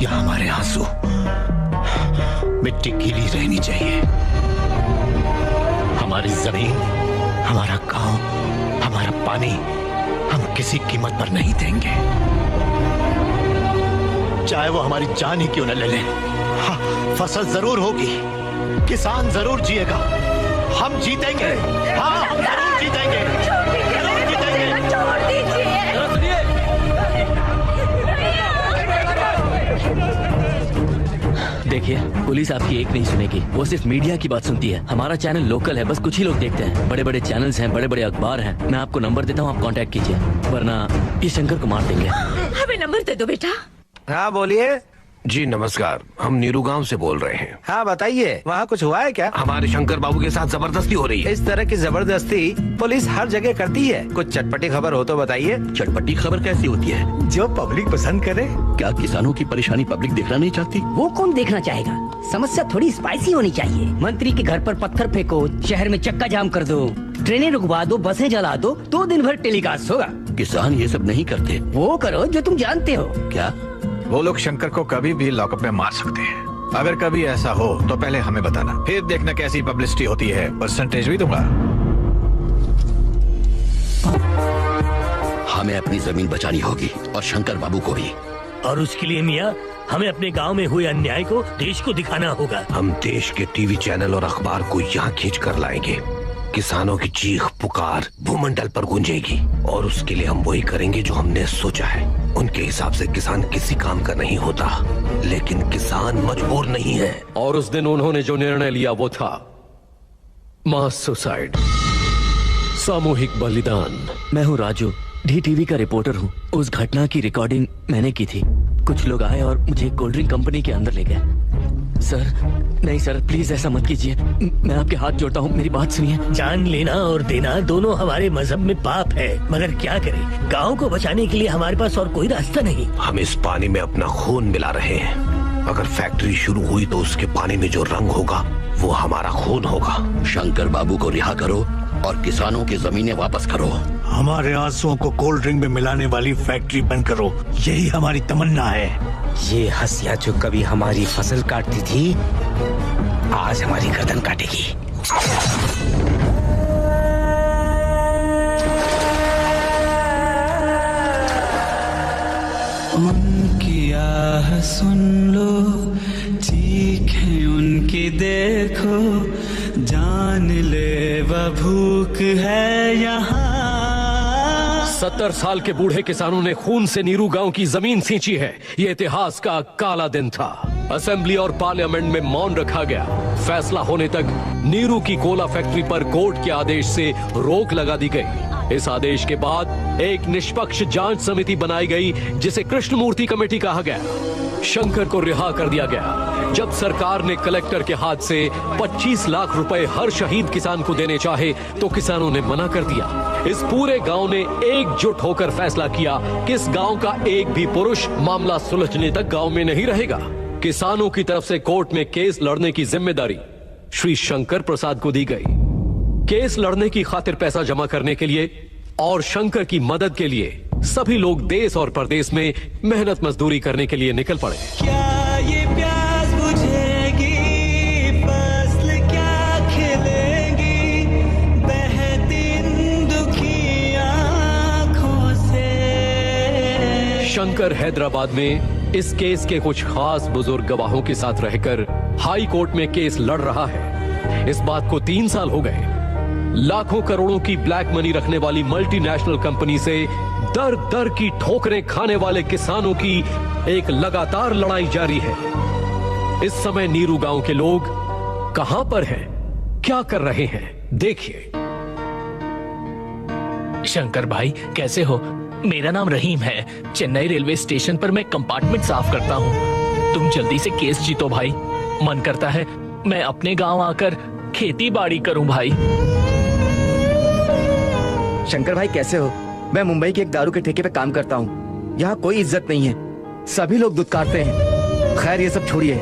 या हमारे आंसू। मिट्टी गीली रहनी चाहिए। हमारी जमीन, हमारा गांव, हमारा पानी हम किसी कीमत पर नहीं देंगे, चाहे वो हमारी जान ही क्यों न ले ले। हाँ, फसल जरूर होगी, किसान जरूर जिएगा, हम जीतेंगे। हाँ, जरूर जीतेंगे, जरूर जीतेंगे। छोड़ दीजिए। देखिए, पुलिस आपकी एक नहीं सुनेगी, वो सिर्फ मीडिया की बात सुनती है। हमारा चैनल लोकल है, बस कुछ ही लोग देखते हैं। बड़े बड़े चैनल्स हैं, बड़े बड़े अखबार हैं। मैं आपको नंबर देता हूँ, आप कांटेक्ट कीजिए, वरना ये शंकर को मार देंगे। हमें नंबर दे दो बेटा। हाँ बोलिए। जी नमस्कार, हम नीरू गांव से बोल रहे हैं। हाँ बताइए, वहाँ कुछ हुआ है क्या? हमारे शंकर बाबू के साथ जबरदस्ती हो रही है। इस तरह की जबरदस्ती पुलिस हर जगह करती है, कुछ चटपटी खबर हो तो बताइए। चटपटी खबर कैसी होती है? जो पब्लिक पसंद करे। क्या किसानों की परेशानी पब्लिक देखना नहीं चाहती? वो कौन देखना चाहेगा? समस्या थोड़ी स्पाइसी होनी चाहिए। मंत्री के घर पर पत्थर फेंको, शहर में चक्का जाम कर दो, ट्रेनें रुकवा दो, बसें जला दो, 2 दिन भर टेलीकास्ट होगा। किसान ये सब नहीं करते। वो करो जो तुम जानते हो। क्या? वो लोग शंकर को कभी भी लॉकअप में मार सकते हैं। अगर कभी ऐसा हो तो पहले हमें बताना, फिर देखना कैसी पब्लिसिटी होती है, परसेंटेज भी दूंगा। हमें अपनी जमीन बचानी होगी और शंकर बाबू को भी। और उसके लिए मियाँ, हमें अपने गांव में हुए अन्याय को देश को दिखाना होगा। हम देश के टीवी चैनल और अखबार को यहाँ खींच कर लाएंगे। किसानों की चीख पुकार भूमंडल पर गूंजेगी, और उसके लिए हम वही करेंगे जो हमने सोचा है। उनके हिसाब से किसान किसी काम का नहीं होता, लेकिन किसान मजबूर नहीं है। और उस दिन उन्होंने जो निर्णय लिया वो था मास सुसाइड, सामूहिक बलिदान। मैं हूँ राजू, डी टीवी का रिपोर्टर हूँ। उस घटना की रिकॉर्डिंग मैंने की थी। कुछ लोग आए और मुझे कोल्ड ड्रिंक कंपनी के अंदर ले गए। सर नहीं सर, प्लीज ऐसा मत कीजिए। मैं आपके हाथ जोड़ता हूँ, मेरी बात सुनिए। जान लेना और देना दोनों हमारे मजहब में पाप है, मगर क्या करें, गांव को बचाने के लिए हमारे पास और कोई रास्ता नहीं। हम इस पानी में अपना खून मिला रहे हैं। अगर फैक्ट्री शुरू हुई तो उसके पानी में जो रंग होगा वो हमारा खून होगा। शंकर बाबू को रिहा करो और किसानों की जमीनें वापस करो। हमारे आंसुओं को कोल्ड ड्रिंक में मिलाने वाली फैक्ट्री बंद करो, यही हमारी तमन्ना है। ये हंसिया जो कभी हमारी फसल काटती थी, आज हमारी गर्दन काटेगी। उनकी आह सुन लो, चीखें उनकी देखो, जान ले वह भूख है यहाँ। 70 साल के बूढ़े किसानों ने खून से नीरू गांव की जमीन सींची है। ये इतिहास का काला दिन था। असेंबली और पार्लियामेंट में मौन रखा गया। फैसला होने तक नीरू की कोला फैक्ट्री पर कोर्ट के आदेश से रोक लगा दी गई। इस आदेश के बाद एक निष्पक्ष जांच समिति बनाई गई, जिसे कृष्णमूर्ति कमेटी कहा गया। शंकर को रिहा कर दिया गया। जब सरकार ने कलेक्टर के हाथ से 25 लाख रुपए हर शहीद किसान को देने चाहे तो किसानों ने मना कर दिया। इस पूरे गांव ने एकजुट होकर फैसला किया कि इस गांव का एक भी पुरुष मामला सुलझने तक गांव में नहीं रहेगा। किसानों की तरफ से कोर्ट में केस लड़ने की जिम्मेदारी श्री शंकर प्रसाद को दी गई। केस लड़ने की खातिर पैसा जमा करने के लिए और शंकर की मदद के लिए सभी लोग देश और प्रदेश में मेहनत मजदूरी करने के लिए निकल पड़े। क्या ये प्यास बुझेगी, फसल क्या खिलेगी, बहती इन दुखी आँखों से। शंकर हैदराबाद में इस केस के कुछ खास बुजुर्ग गवाहों के साथ रहकर हाई कोर्ट में केस लड़ रहा है। इस बात को 3 साल हो गए। लाखों करोड़ों की ब्लैक मनी रखने वाली मल्टीनेशनल कंपनी से दर दर की ठोकरें खाने वाले किसानों की एक लगातार लड़ाई जारी है। इस समय नीरू गांव के लोग कहां पर हैं, क्या कर रहे हैं, देखिए। शंकर भाई कैसे हो? मेरा नाम रहीम है। चेन्नई रेलवे स्टेशन पर मैं कंपार्टमेंट साफ करता हूँ। तुम जल्दी से केस जीतो भाई। मन करता है मैं अपने गांव आकर खेती बाड़ी करूं भाई। शंकर भाई कैसे हो? मैं मुंबई के एक दारू के ठेके पे काम करता हूँ। यहाँ कोई इज्जत नहीं है, सभी लोग दुत्कारते हैं। खैर ये सब छोड़िए,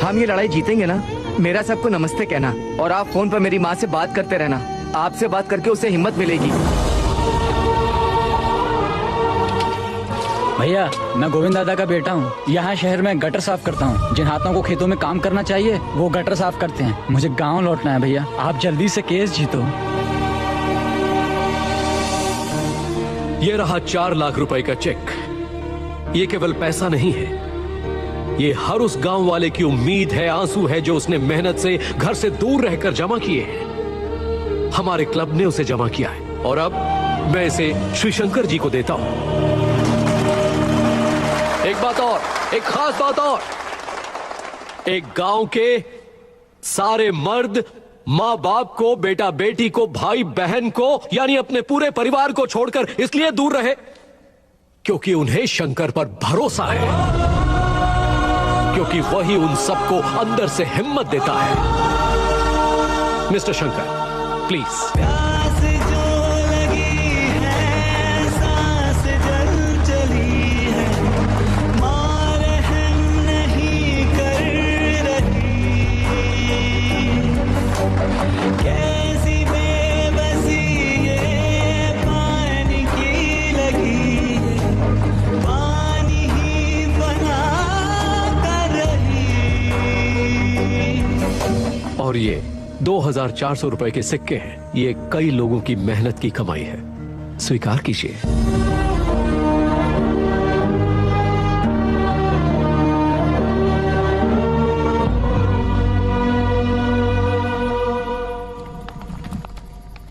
हम ये लड़ाई जीतेंगे ना। मेरा सबको नमस्ते कहना और आप फोन पर मेरी माँ से बात करते रहना। आपसे बात करके उसे हिम्मत मिलेगी। भैया मैं गोविंद दादा का बेटा हूँ। यहाँ शहर में गटर साफ करता हूँ। जिन हाथों को खेतों में काम करना चाहिए वो गटर साफ करते हैं। मुझे गांव लौटना है भैया, आप जल्दी से केस जीतो। ये रहा 4 लाख रुपए का चेक। ये केवल पैसा नहीं है, ये हर उस गांव वाले की उम्मीद है, आंसू है जो उसने मेहनत से घर से दूर रहकर जमा किए हैं। हमारे क्लब ने उसे जमा किया है और अब मैं इसे श्री शंकर जी को देता हूं। एक बात और, एक खास बात और, एक गांव के सारे मर्द माँ बाप को, बेटा बेटी को, भाई बहन को, यानी अपने पूरे परिवार को छोड़कर इसलिए दूर रहे क्योंकि उन्हें शंकर पर भरोसा है, क्योंकि वही उन सबको अंदर से हिम्मत देता है। Mister Shankar please. और ये 2400 रुपए के सिक्के हैं। ये कई लोगों की मेहनत की कमाई है, स्वीकार कीजिए।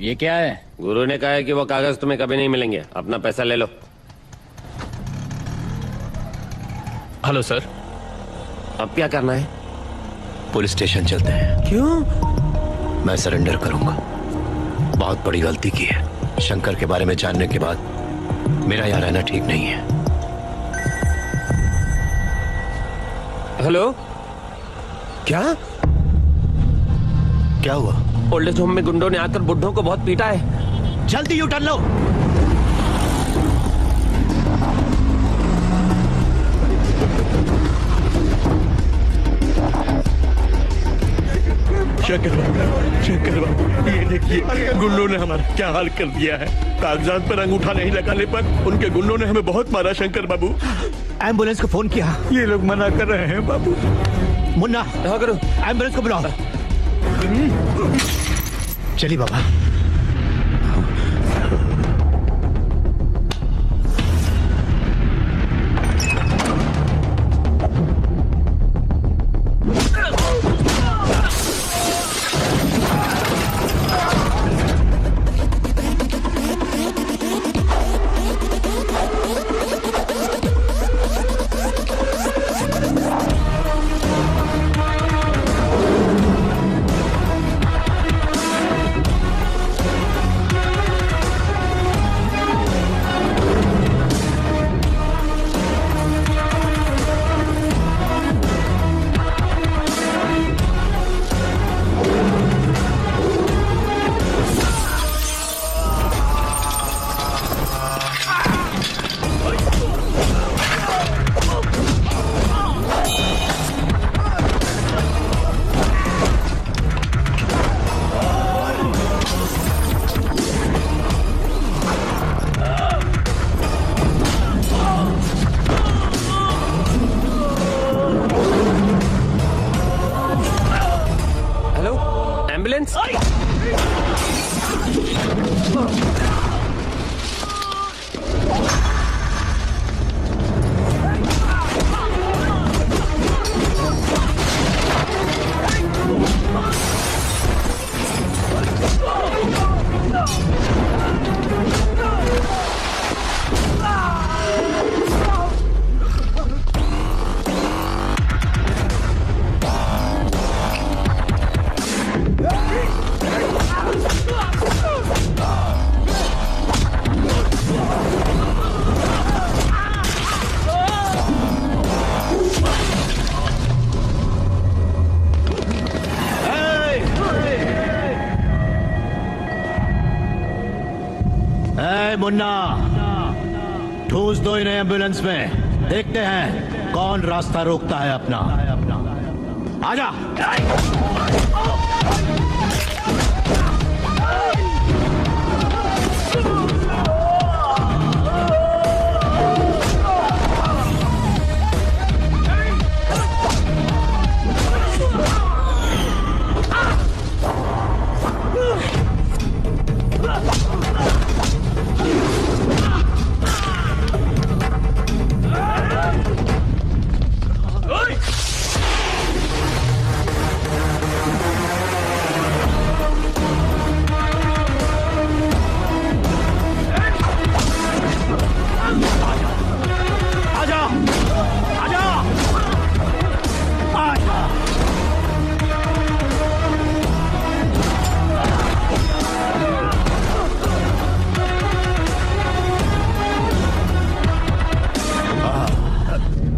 ये क्या है? गुरु ने कहा है कि वो कागज तुम्हें कभी नहीं मिलेंगे। अपना पैसा ले लो। Hello sir. अब क्या करना है? पुलिस स्टेशन चलते हैं। क्यों? मैं सरेंडर करूंगा। बहुत बड़ी गलती की है। शंकर के बारे में जानने के बाद मेरा यहाँ रहना ठीक नहीं है। हेलो, क्या क्या हुआ? ओल्ड एज होम में गुंडों ने आकर बुड्ढों को बहुत पीटा है। जल्दी यू टर्न लो। शंकर बाबू, ये देखिए गुंडों ने हमारा क्या हाल कर दिया है। कागजात पर अंगूठा नहीं लगाने पर उनके गुंडों ने हमें बहुत मारा। शंकर बाबू, एम्बुलेंस को फोन किया? ये लोग मना कर रहे हैं बाबू। मुन्ना, हाँ करो, एम्बुलेंस को बुलाओ। चलिए बाबा। एम्बुलेंस। मुन्ना, ठूस दो इन्हें एम्बुलेंस में। देखते हैं कौन रास्ता रोकता है अपना। आजा।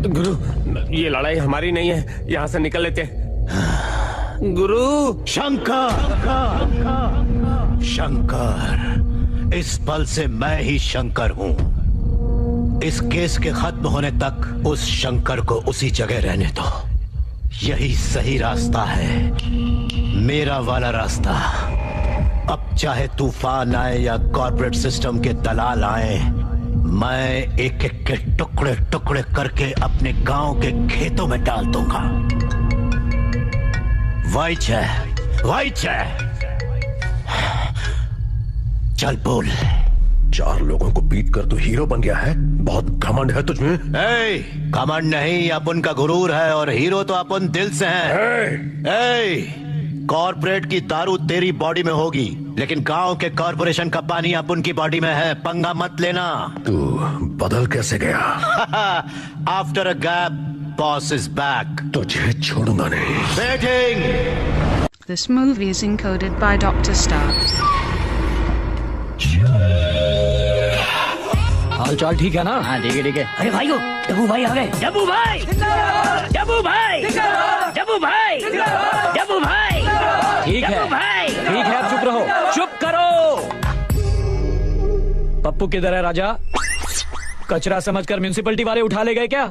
गुरु, ये लड़ाई हमारी नहीं है, यहाँ से निकल लेते हैं। गुरु। शंकर, शंकर, इस पल से मैं ही शंकर हूँ। इस केस के खत्म होने तक उस शंकर को उसी जगह रहने दो। यही सही रास्ता है, मेरा वाला रास्ता। अब चाहे तूफान आए या कॉर्पोरेट सिस्टम के दलाल आए, मैं एक एक के टुकड़े टुकड़े करके अपने गांव के खेतों में डाल दूंगा। वाइच है, वाइच है। चल बोल। 4 लोगों को पीट कर तू हीरो बन गया है? बहुत घमंड है तुझमें। घमंड नहीं, अपन का गुरूर है, और हीरो तो अपन दिल से हैं। कॉर्पोरेट की दारू तेरी बॉडी में होगी, लेकिन गांव के कॉर्पोरेशन का पानी अपन की बॉडी में है। पंगा मत लेना। तू बदल कैसे गया? After a gap, boss is back. तुझे छोड़ूंगा नहीं। Waiting. This movie is encoded by Dr. Star. हाल चाल ठीक है ना? हाँ ठीक है ठीक है। अरे भाइयों, डब्बू भाई आ गए। डब्बू भाई, डब्बू भाई, डब्बू भाई, डब्बू भाई, ठीक है डब्बू भाई। ठीक है, अब चुप रहो, चुप करो। पप्पू किधर है राजा? कचरा समझकर म्यूनिसिपैलिटी वाले उठा ले गए क्या?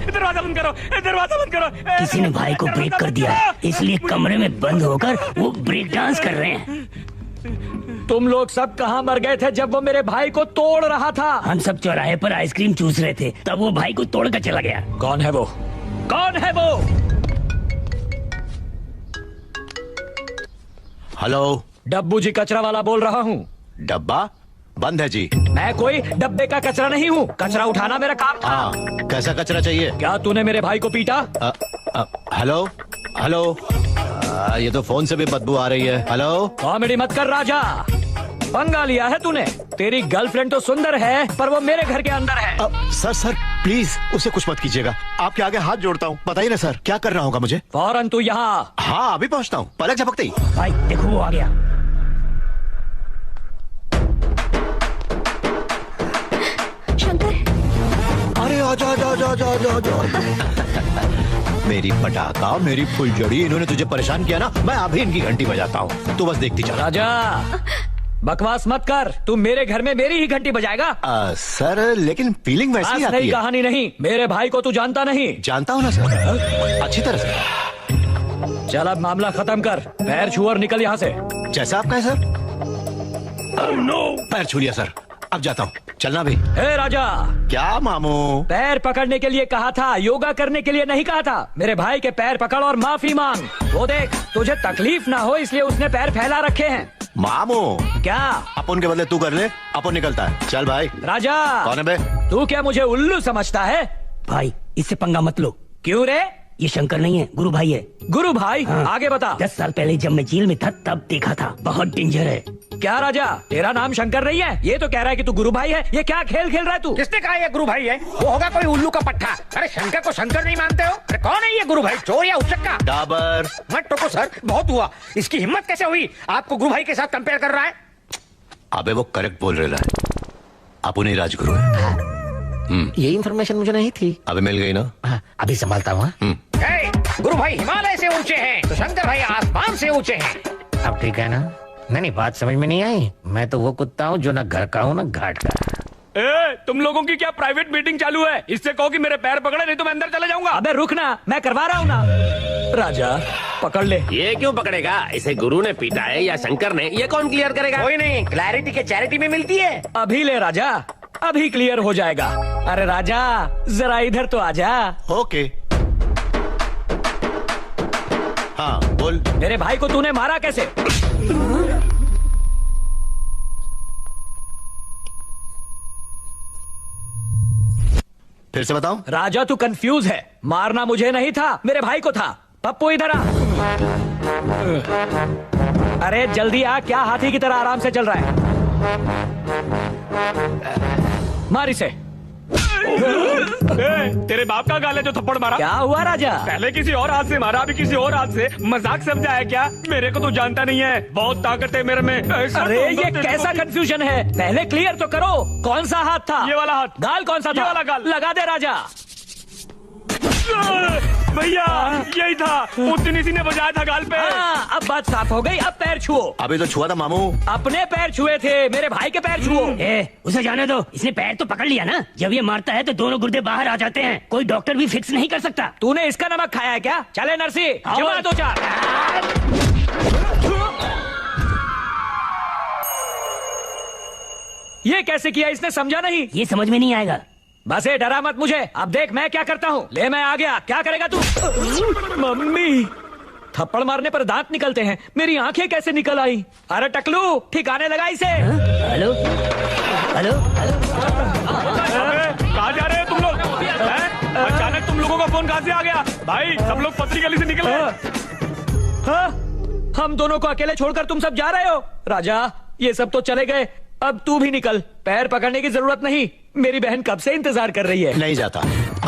दरवाजा बंद करो, दरवाजा बंद करो। किसी ने भाई को ब्रेक कर दिया, इसलिए कमरे में बंद होकर वो ब्रेक डांस कर रहे हैं। तुम लोग सब कहाँ मर गए थे जब वो मेरे भाई को तोड़ रहा था? हम सब चौराहे पर आइसक्रीम चूस रहे थे, तब वो भाई को तोड़ कर चला गया। कौन है वो? कौन है वो? हेलो, डब्बू जी कचरा वाला बोल रहा हूँ। डब्बा बंद है जी। मैं कोई डब्बे का कचरा नहीं हूँ, कचरा उठाना मेरा काम था। हाँ, कैसा कचरा चाहिए? क्या तूने मेरे भाई को पीटा? हेलो हेलो, ये तो फोन से भी बदबू आ रही है। हेलो, कॉमेडी मत कर राजा, पंगा लिया है तूने। तेरी गर्लफ्रेंड तो सुंदर है, पर वो मेरे घर के अंदर है। सर प्लीज उसे कुछ मत कीजिएगा, आपके आगे हाथ जोड़ता हूँ। बताइए ना सर, क्या करना होगा मुझे? फौरन तू यहाँ। हाँ, अभी पहुँचता हूँ, पलक झपकते ही। भाई देखो वो आ गया। अरे आजा आजा आजा आजा आजा आजा। मेरी पटाखा, मेरी फुलझड़ी, इन्होंने तुझे परेशान किया ना, मैं अभी इनकी घंटी बजाता हूँ, तू बस देखती चल। राजा बकवास मत कर, तू मेरे घर में मेरी ही घंटी बजाएगा? सर लेकिन फीलिंग वैसी ही आती नहीं है। कहानी नहीं, मेरे भाई को तू जानता नहीं। जानता हूँ ना सर, अच्छी तरह से। चल अब मामला खत्म कर, पैर छू और निकल यहाँ से। जैसा आप कहें सर। नो, पैर छू लिया सर, अब जाता हूँ, चलना भी। हे राजा। क्या मामू? पैर पकड़ने के लिए कहा था, योगा करने के लिए नहीं कहा था। मेरे भाई के पैर पकड़ और माफी मांग। वो देख, तुझे तकलीफ ना हो इसलिए उसने पैर फैला रखे हैं। मामू क्या? अपन के बदले तू कर ले, अपन निकलता है। चल भाई। राजा कौन है बे? तू क्या मुझे उल्लू समझता है? भाई इससे पंगा मत लो। क्यों रे? ये शंकर नहीं है, गुरु भाई है। गुरु भाई? हाँ। आगे बता। 10 साल पहले जब मैं जेल में था तब देखा था, बहुत डेंजर है। क्या राजा, तेरा नाम शंकर नहीं है? ये तो कह रहा है कि तू गुरु भाई है। ये क्या खेल खेल रहा है तू? किसने कहा ये गुरु भाई है? वो होगा कोई उल्लू का पट्टा। अरे शंकर को शंकर नहीं मानते हो? अरे कौन है ये गुरु भाई, चोर या उचक्का? डाबर। मत टोको सर, बहुत हुआ। इसकी हिम्मत कैसे हुई आपको गुरु भाई के साथ कंपेयर कर रहा है? अबे वो करेक्ट बोल रहा है, आप उन्हीं राजगुरु है। ये इन्फॉर्मेशन मुझे नहीं थी। अबे मिल गई ना? अभी संभालता हूँ। गुरु भाई हिमालय से ऊंचे हैं तो शंकर भाई आसमान से ऊंचे हैं। अब ठीक है ना? नहीं बात समझ में नहीं आई। मैं तो वो कुत्ता हूँ जो ना घर का हूँ ना घाट का। तुम लोगों की क्या प्राइवेट मीटिंग चालू है? इससे कहो कि मेरे पैर पकड़े, नहीं तो मैं अंदर चला जाऊंगा। अबे रुक ना, मैं करवा रहा हूँ ना। राजा पकड़ ले। ये क्यों पकड़ेगा? इसे गुरु ने पीटा है या शंकर ने, ये कौन क्लियर करेगा? कोई नहीं, क्लैरिटी के चैरिटी में मिलती है। अभी ले राजा, अभी क्लियर हो जाएगा। अरे राजा जरा इधर तो आजा। ओके। हाँ बोल। मेरे भाई को तूने मारा कैसे? फिर से बताऊं? राजा तू कंफ्यूज है, मारना मुझे नहीं था, मेरे भाई को था। पप्पू इधर आ। अरे जल्दी आ, क्या हाथी की तरह आराम से चल रहा है? मार इसे। तेरे बाप का गाल है जो थप्पड़ मारा? क्या हुआ राजा? पहले किसी और हाथ से मारा, अभी किसी और हाथ से। मजाक समझा है क्या? मेरे को तो जानता नहीं है, बहुत ताकत है मेरे में। अरे ये कैसा कंफ्यूजन है? पहले क्लियर तो करो, कौन सा हाथ था? ये वाला हाथ। गाल कौन सा था? ये वाला गाल। लगा दे राजा। भैया यही था, उतनी सी ने बजाया था गाल पे। हाँ, अब बात साफ हो गई, अब पैर छुओ। अभी तो छुआ था मामू। अपने पैर छुए थे, मेरे भाई के पैर छुओ। उसे जाने दो, इसने पैर तो पकड़ लिया ना। जब ये मारता है तो दोनों गुर्दे बाहर आ जाते हैं, कोई डॉक्टर भी फिक्स नहीं कर सकता। तूने इसका नमक खाया है क्या? चले नरसी, जमा दो चार। ये कैसे किया इसने, समझा नहीं? ये समझ में नहीं आएगा। बस ये डरा मत मुझे, अब देख मैं क्या करता हूँ। ले मैं आ गया, क्या करेगा तू? मम्मी, थप्पड़ मारने पर दांत निकलते हैं, मेरी आंखें कैसे निकल आई? अरे टकलू, ठिकाने लगा इसे। हेलो हेलो कहाँ जा रहे हैं तुम लोग? अचानक तुम लोगों का फोन कहाँ से आ गया? भाई सब लोग पतली गली से निकल गए। हाँ, हम दोनों को अकेले छोड़कर तुम सब जा रहे हो? राजा ये सब तो चले गए, अब तू भी निकल। पैर पकड़ने की जरूरत नहीं, मेरी बहन कब से इंतजार कर रही है। नहीं जाता,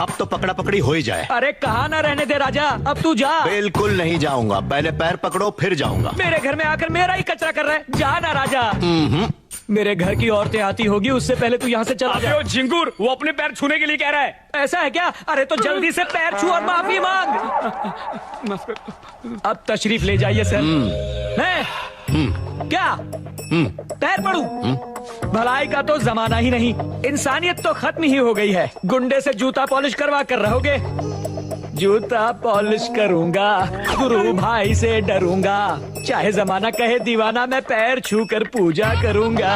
अब तो पकड़ा पकड़ी हो ही जाए। अरे कहाँ ना रहने दे राजा, अब तू जा। बिल्कुल नहीं जाऊंगा, पहले पैर पकड़ो फिर जाऊंगा। मेरे घर में आकर मेरा ही कचरा कर रहा है, जा ना राजा। मेरे घर की औरतें आती होगी, उससे पहले तू यहाँ से चला जा। झिंगुर, वो अपने पैर छूने के लिए कह रहा है। ऐसा है क्या? अरे तो जल्दी से पैर छू और माफी मांग। अब तशरीफ ले जाइए सर। मैं क्या पैर पड़ू? भलाई का तो जमाना ही नहीं, इंसानियत तो खत्म ही हो गई है। गुंडे से जूता पॉलिश करवा कर रहोगे? जूता पॉलिश करूंगा, गुरु भाई से डरूंगा, चाहे जमाना कहे दीवाना, मैं पैर छू कर पूजा करूंगा।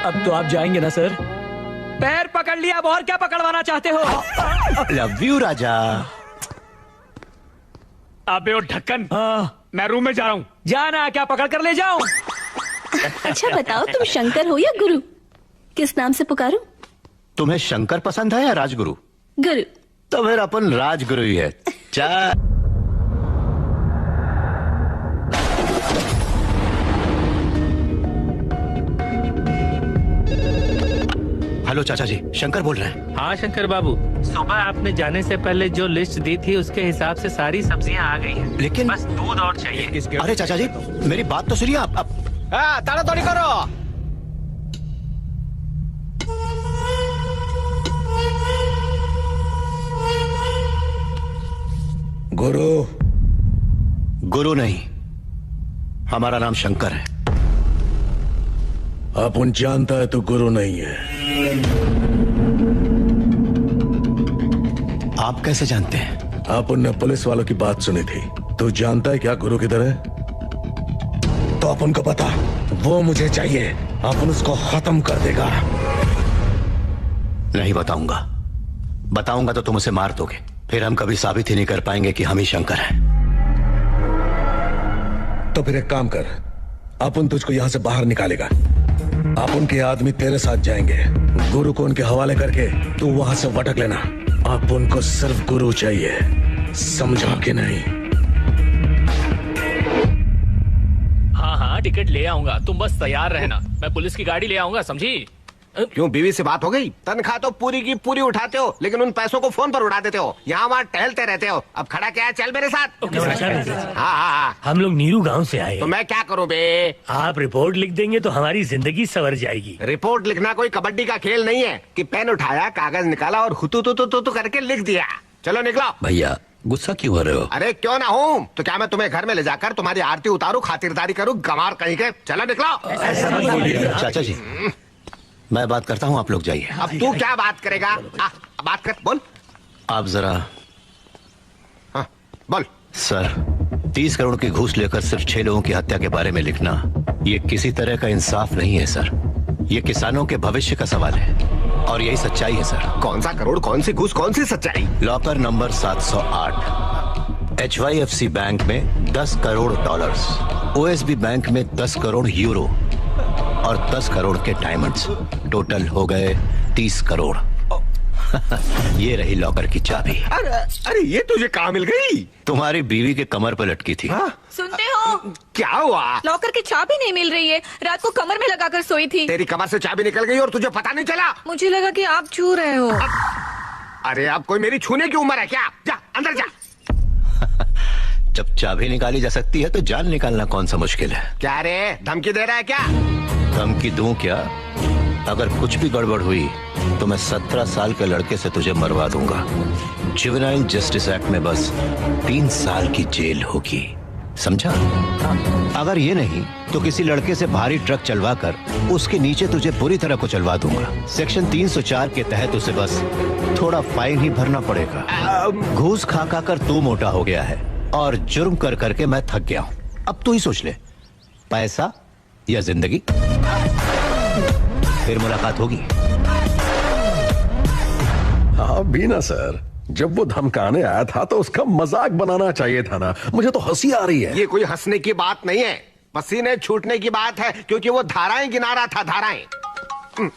अब तो आप जाएंगे ना सर? पैर पकड़ लिया, अब और क्या पकड़वाना चाहते हो? लव यू राजा। अबे ओ ढक्कन, मैं रूम में जा रहा हूँ। जाना क्या? पकड़ कर ले जाओ। अच्छा बताओ, तुम शंकर हो या गुरु? किस नाम से पुकारूं? तुम्हें शंकर पसंद है या राजगुरु? गुरु। तो फिर अपन राजगुरु ही है। हेलो चाचा जी, शंकर बोल रहे हैं। हाँ शंकर बाबू, सुबह आपने जाने से पहले जो लिस्ट दी थी उसके हिसाब से सारी सब्जियां आ गई हैं। लेकिन बस दूध और चाहिए। अरे चाचा जी, मेरी बात तो सुनिए आप। ताड़ाताड़ी करो। गुरु? गुरु नहीं, हमारा नाम शंकर है। अपन जानता है तो गुरु नहीं है। आप कैसे जानते हैं? अपन ने पुलिस वालों की बात सुनी थी। तू जानता है क्या गुरु किधर है? तो अपन को पता, वो मुझे चाहिए। अपन उसको खत्म कर देगा। नहीं बताऊंगा। बताऊंगा तो तुम उसे मार दोगे, फिर हम कभी साबित ही नहीं कर पाएंगे कि हम ही शंकर हैं। तो फिर एक काम कर, अपन तुझको यहां से बाहर निकालेगा। अपन के आदमी तेरे साथ जाएंगे। गुरु को उनके हवाले करके तू वहां से भटक लेना। अपन को सिर्फ गुरु चाहिए, समझा कि नहीं? हाँ हाँ, टिकट ले आऊंगा, तुम बस तैयार रहना। मैं पुलिस की गाड़ी ले आऊंगा, समझी? क्यों, बीवी से बात हो गई? तनख्वाह तो पूरी की पूरी उठाते हो, लेकिन उन पैसों को फोन पर उड़ा देते हो। यहाँ वहाँ टहलते रहते हो। अब खड़ा क्या है, चल मेरे साथ। हाँ हाँ, हम लोग नीरू गांव से आए। तो मैं क्या करूँ बे? आप रिपोर्ट लिख देंगे तो हमारी जिंदगी संवर जाएगी। रिपोर्ट लिखना कोई कबड्डी का खेल नहीं है कि पेन उठाया, कागज निकाला और हुतू तू करके लिख दिया। चलो निकलो। भैया गुस्सा क्यों हो रहे हो? अरे क्यों ना हूँ, तो क्या मैं तुम्हें घर में ले जाकर तुम्हारी आरती उतारू, खातिरदारी करूँ, गंवार कहीं के? चलो निकलो। चाचा जी, मैं बात करता हूँ, आप लोग जाइए। अब तू क्या बात करेगा? बात कर, बोल। आप जरा। हाँ बोल। सर, 30 करोड़ की घूस लेकर सिर्फ 6 लोगों की हत्या के बारे में लिखना, ये किसी तरह का इंसाफ नहीं है सर। ये किसानों के भविष्य का सवाल है और यही सच्चाई है सर। कौन सा करोड़, कौन सी घूस, कौन सी सच्चाई? लॉकर नंबर 708, HYFC बैंक में 10 करोड़ डॉलर्स, OSB बैंक में 10 करोड़ यूरो और 10 करोड़ के डायमंड्स, टोटल हो गए 30 करोड़। ये रही लॉकर की चाबी। अरे ये तुझे कहाँ मिल गई? तुम्हारी बीवी के कमर पर लटकी थी। सुनते हो? क्या हुआ? लॉकर की चाबी नहीं मिल रही है, रात को कमर में लगाकर सोई थी। तेरी कमर से चाबी निकल गई और तुझे पता नहीं चला? मुझे लगा कि आप छू रहे हो। अरे अब कोई मेरी छूने की उम्र है क्या? जा अंदर जा। जब चाबी निकाली जा सकती है तो जान निकालना कौन सा मुश्किल है? क्या रे, धमकी दे रहा है क्या? धमकी दूं क्या? अगर कुछ भी गड़बड़ हुई तो मैं 17 साल के लड़के से तुझे मरवा दूंगा। जुवेनाइल जस्टिस एक्ट में बस 3 साल की जेल होगी, समझा? अगर ये नहीं तो किसी लड़के से भारी ट्रक चलवा कर उसके नीचे तुझे पूरी तरह को चलवा दूंगा। सेक्शन 304 के तहत उसे बस थोड़ा फाइन ही भरना पड़ेगा। घूस खा खा कर तू मोटा हो गया है और जुर्म कर करके मैं थक गया हूँ। अब तू ही सोच ले, पैसा या जिंदगी? फिर मुलाकात होगी। हाँ बीना सर, जब वो धमकाने आया था तो उसका मजाक बनाना चाहिए था ना। मुझे तो हंसी आ रही है। ये कोई हंसने की बात नहीं है, पसीने छूटने की बात है, क्योंकि वो धाराएं गिना रहा था, धाराएं।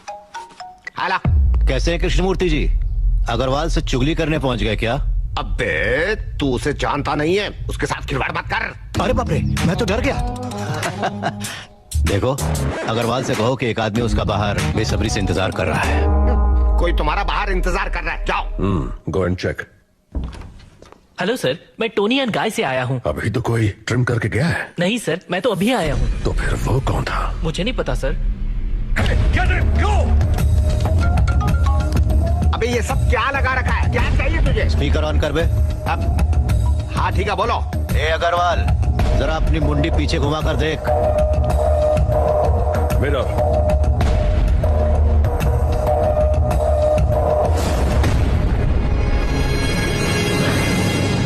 हाला कैसे हैं कृष्णमूर्ति जी? अग्रवाल से चुगली करने पहुंच गए क्या? अबे तू उसे जानता नहीं है, उसके साथ खिलवाड़ मत कर। अरे बाप रे, मैं तो डर गया। देखो, अग्रवाल से कहो कि एक आदमी उसका बाहर बेसब्री से इंतजार कर रहा है। कोई तुम्हारा बाहर इंतजार कर रहा है, जाओ। Go and check. Hello sir, मैं टोनी एंड गाय से आया हूँ। अभी तो कोई ट्रिम करके गया है? नहीं सर, मैं तो अभी आया हूँ। तो फिर वो कौन था? मुझे नहीं पता सर, अबे ये सब क्या लगा रखा है? क्या चाहिए तुझे? स्पीकर ऑन कर बे। अब हाँ ठीक है, बोलो। ए अग्रवाल, जरा अपनी मुंडी पीछे घुमा कर देख। मिरर।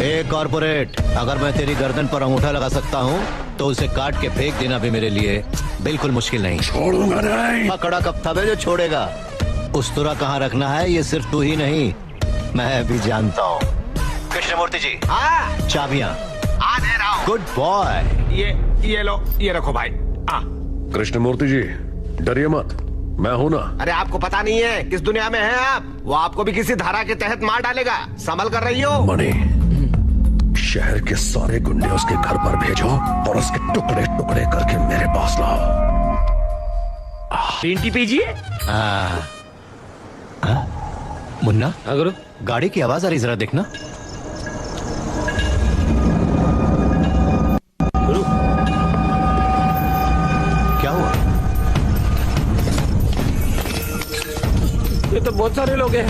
ए कॉर्पोरेट, अगर मैं तेरी गर्दन पर अंगूठा लगा सकता हूँ तो उसे काट के फेंक देना भी मेरे लिए बिल्कुल मुश्किल नहीं। छोड़ूंगा नहीं। पकड़ा कब था बे जो छोड़ेगा? उस्तरा कहाँ रखना है ये सिर्फ तू ही नहीं, मैं भी जानता हूँ। कृष्णमूर्ति जी, हाँ चाबियाँ। आ दे रहा हूँ। Good boy. ये लो, ये रखो भाई। कृष्णमूर्ति जी, डरिए मत, मैं हूं ना। अरे आपको पता नहीं है किस दुनिया में हैं आप? वो आपको भी किसी धारा के तहत मार डालेगा, संभल कर रही हो। मणि, शहर के सारे गुंडे उसके घर पर भेजो और उसके टुकड़े टुकड़े करके मेरे पास लाओ। ग्रीन टी पीजिए। मुन्ना, अगर गाड़ी की आवाज आ रही, जरा देखना। क्या हुआ? ये तो बहुत सारे लोग हैं।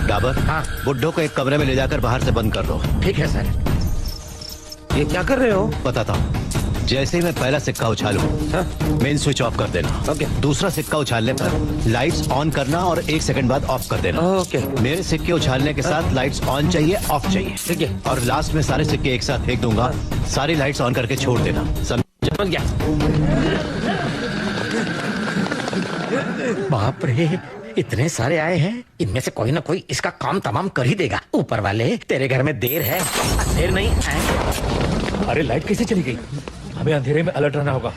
डाबर, हाँ। बुड्ढो को एक कमरे में ले जाकर बाहर से बंद कर दो। ठीक है सर। ये क्या कर रहे हो? बताता हूँ। जैसे ही मैं पहला सिक्का उछालूं, मेन स्विच ऑफ कर देना। ओके। दूसरा सिक्का उछालने पर लाइट्स ऑन करना और 1 सेकंड बाद ऑफ कर देना। ओके। मेरे सिक्के उछालने के साथ लाइट्स ऑन चाहिए, ऑफ चाहिए। ठीक है। और लास्ट में सारे सिक्के एक साथ फेंक दूंगा, सारी लाइट्स ऑन करके छोड़ देना। समझ गया? बाप रे, इतने सारे आए हैं, इनमें से कोई ना कोई इसका काम तमाम कर ही देगा। ऊपर वाले, तेरे घर में देर है। देर नहीं है। अरे लाइट कैसे चली गई? हमें अंधेरे में अलर्ट रहना होगा।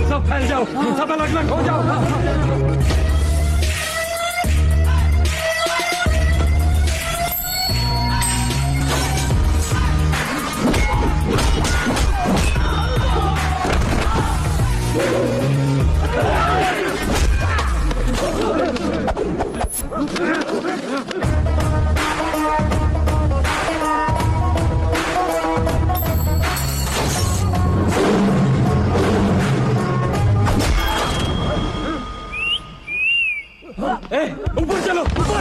सब फैल जाओ, सब अलग अलग हो जाओ। ऊपर चलो, ऊपर।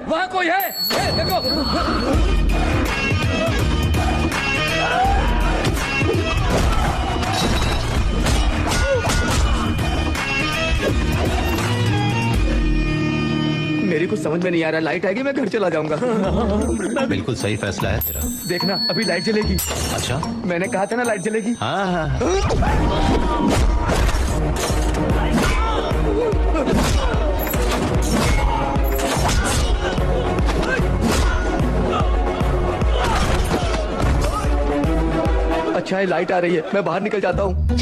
वहाँ कोई है? देखो। मेरी कुछ समझ में नहीं आ रहा, लाइट आएगी मैं घर चला जाऊंगा। बिल्कुल सही फैसला है तेरा। देखना अभी लाइट जलेगी। अच्छा, मैंने कहा था ना लाइट जलेगी। हाँ। अच्छा है लाइट आ रही है, मैं बाहर निकल जाता हूँ।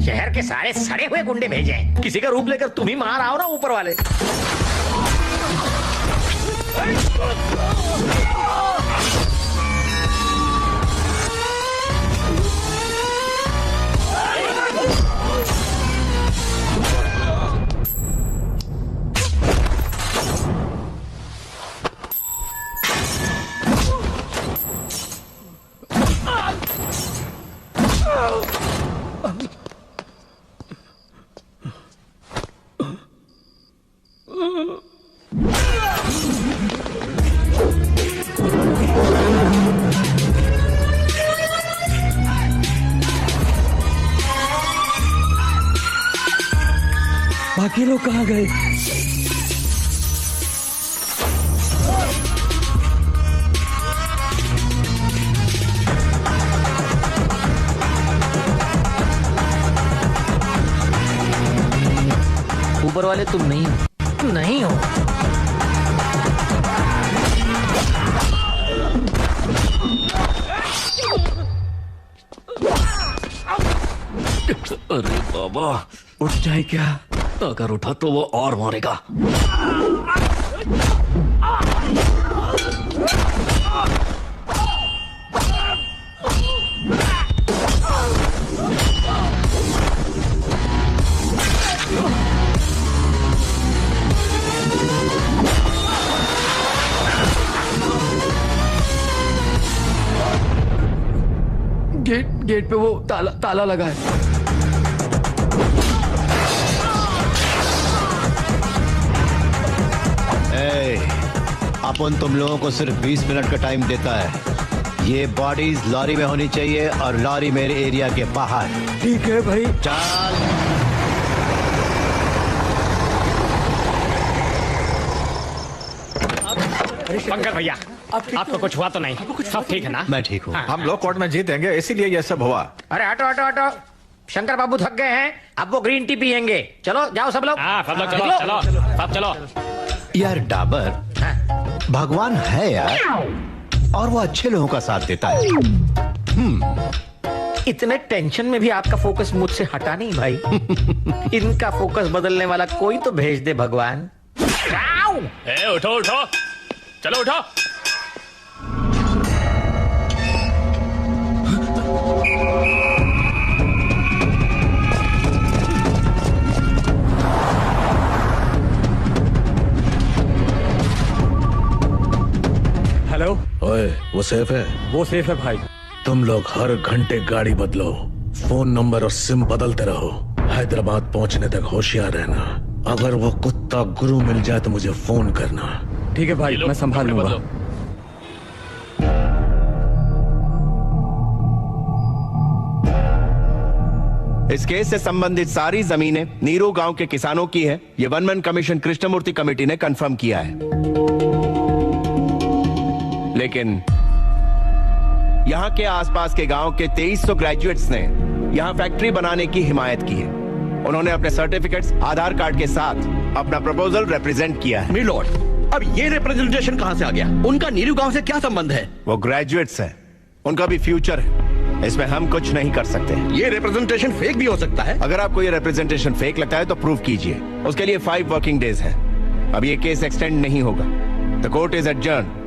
शहर के सारे सड़े हुए गुंडे भेजे, किसी का रूप लेकर तुम ही मार आओ ना ऊपर वाले। बाकी लोग कहाँ गए? ऊपर वाले तुम नहीं हो, नहीं हो। अरे बाबा, उठ जाए क्या? अगर उठा तो वो और मारेगा। गेट पे वो ताला लगा है। अपन तुम लोगों को सिर्फ 20 मिनट का टाइम देता है। ये बॉडीज लॉरी में होनी चाहिए और लॉरी मेरे एरिया के बाहर। ठीक है भाई। चल। पंकज भैया, आपको कुछ हुआ तो नहीं? सब ठीक है ना? मैं ठीक हूँ। हम लोग कोर्ट में जीतेंगे, इसीलिए ये सब हुआ। अरे हटो हटो हटो, शंकर बाबू थक गए हैं, अब वो ग्रीन टी पियेंगे। चलो जाओ सब लोग। सब लोग चलो चलो, सब चलो। यार डाबर भगवान है यार, और वो अच्छे लोगों का साथ देता है। इतने टेंशन में भी आपका फोकस मुझसे हटा नहीं भाई। इनका फोकस बदलने वाला कोई तो भेज दे भगवान। उठो उठो, चलो उठो। हेलो। ओए, वो सेफ है? वो सेफ है भाई। तुम लोग हर घंटे गाड़ी बदलो, फोन नंबर और सिम बदलते रहो। हैदराबाद पहुंचने तक होशियार रहना। अगर वो कुत्ता गुरु मिल जाए तो मुझे फोन करना। ठीक है भाई, मैं संभाल लूंगा। इस केस से संबंधित सारी जमीनें नीरू गांव के किसानों की है। ये one man commission Krishnamurthy committee ने कंफर्म किया है। लेकिन यहां के आसपास के गांव के 2300 ग्रेजुएट्स ने यहां फैक्ट्री बनाने की हिमायत की है। उन्होंने अपने सर्टिफिकेट्स आधार कार्ड के साथ अपना प्रपोजल रिप्रेजेंट किया है। मिलोड, अब ये रिप्रेजेंटेशन कहां से आ गया? उनका नीरू गांव से क्या संबंध है? वो ग्रेजुएट्स हैं, उनका भी फ्यूचर है, इसमें हम कुछ नहीं कर सकते। ये रिप्रेजेंटेशन फेक भी हो सकता है। अगर आपको ये रिप्रेजेंटेशन फेक लगता है तो प्रूव कीजिए। उसके लिए 5 वर्किंग डेज है। अब ये केस एक्सटेंड नहीं होगा। The court is adjourn.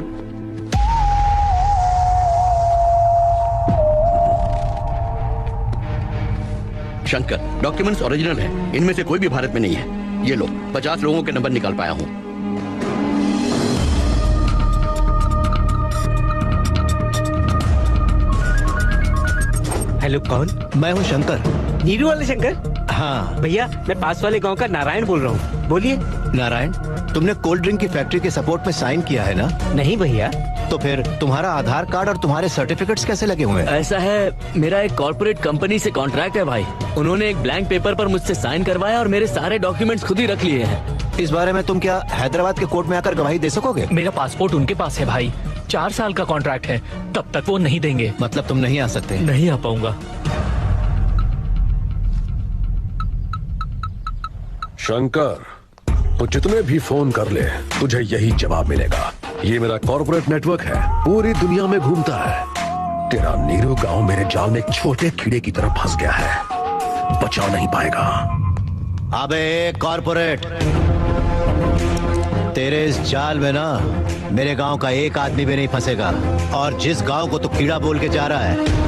Shankar, documents original है, इनमें से कोई भी भारत में नहीं है। ये लो, 50 लोगों के नंबर निकाल पाया हूं। हेलो, कौन? मैं हूँ शंकर। नीरू वाले शंकर? हाँ भैया, मैं पास वाले गांव का नारायण बोल रहा हूँ। बोलिए। नारायण, तुमने कोल्ड ड्रिंक की फैक्ट्री के सपोर्ट में साइन किया है ना? नहीं भैया। तो फिर तुम्हारा आधार कार्ड और तुम्हारे सर्टिफिकेट्स कैसे लगे हुए हैं? ऐसा है, मेरा एक कॉर्पोरेट कंपनी से कॉन्ट्रैक्ट है भाई। उन्होंने एक ब्लैंक पेपर पर मुझसे साइन करवाया और मेरे सारे डॉक्यूमेंट्स खुद ही रख लिए हैं। इस बारे में तुम क्या हैदराबाद के कोर्ट में आकर गवाही दे सकोगे? मेरा पासपोर्ट उनके पास है भाई, 4 साल का कॉन्ट्रैक्ट है, तब तक वो नहीं देंगे। मतलब तुम नहीं आ सकते? नहीं आ पाऊंगा। शंकर, तो जितने भी फोन कर ले तुझे यही जवाब मिलेगा। ये मेरा कॉर्पोरेट नेटवर्क है, पूरी दुनिया में घूमता है। तेरा नीरू गांव मेरे जाल में एक छोटे कीड़े की तरह फंस गया है, बचा नहीं पाएगा। अबे कॉर्पोरेट, तेरे इस जाल में ना मेरे गांव का एक आदमी भी नहीं फंसेगा। और जिस गांव को तू कीड़ा बोल के जा रहा है,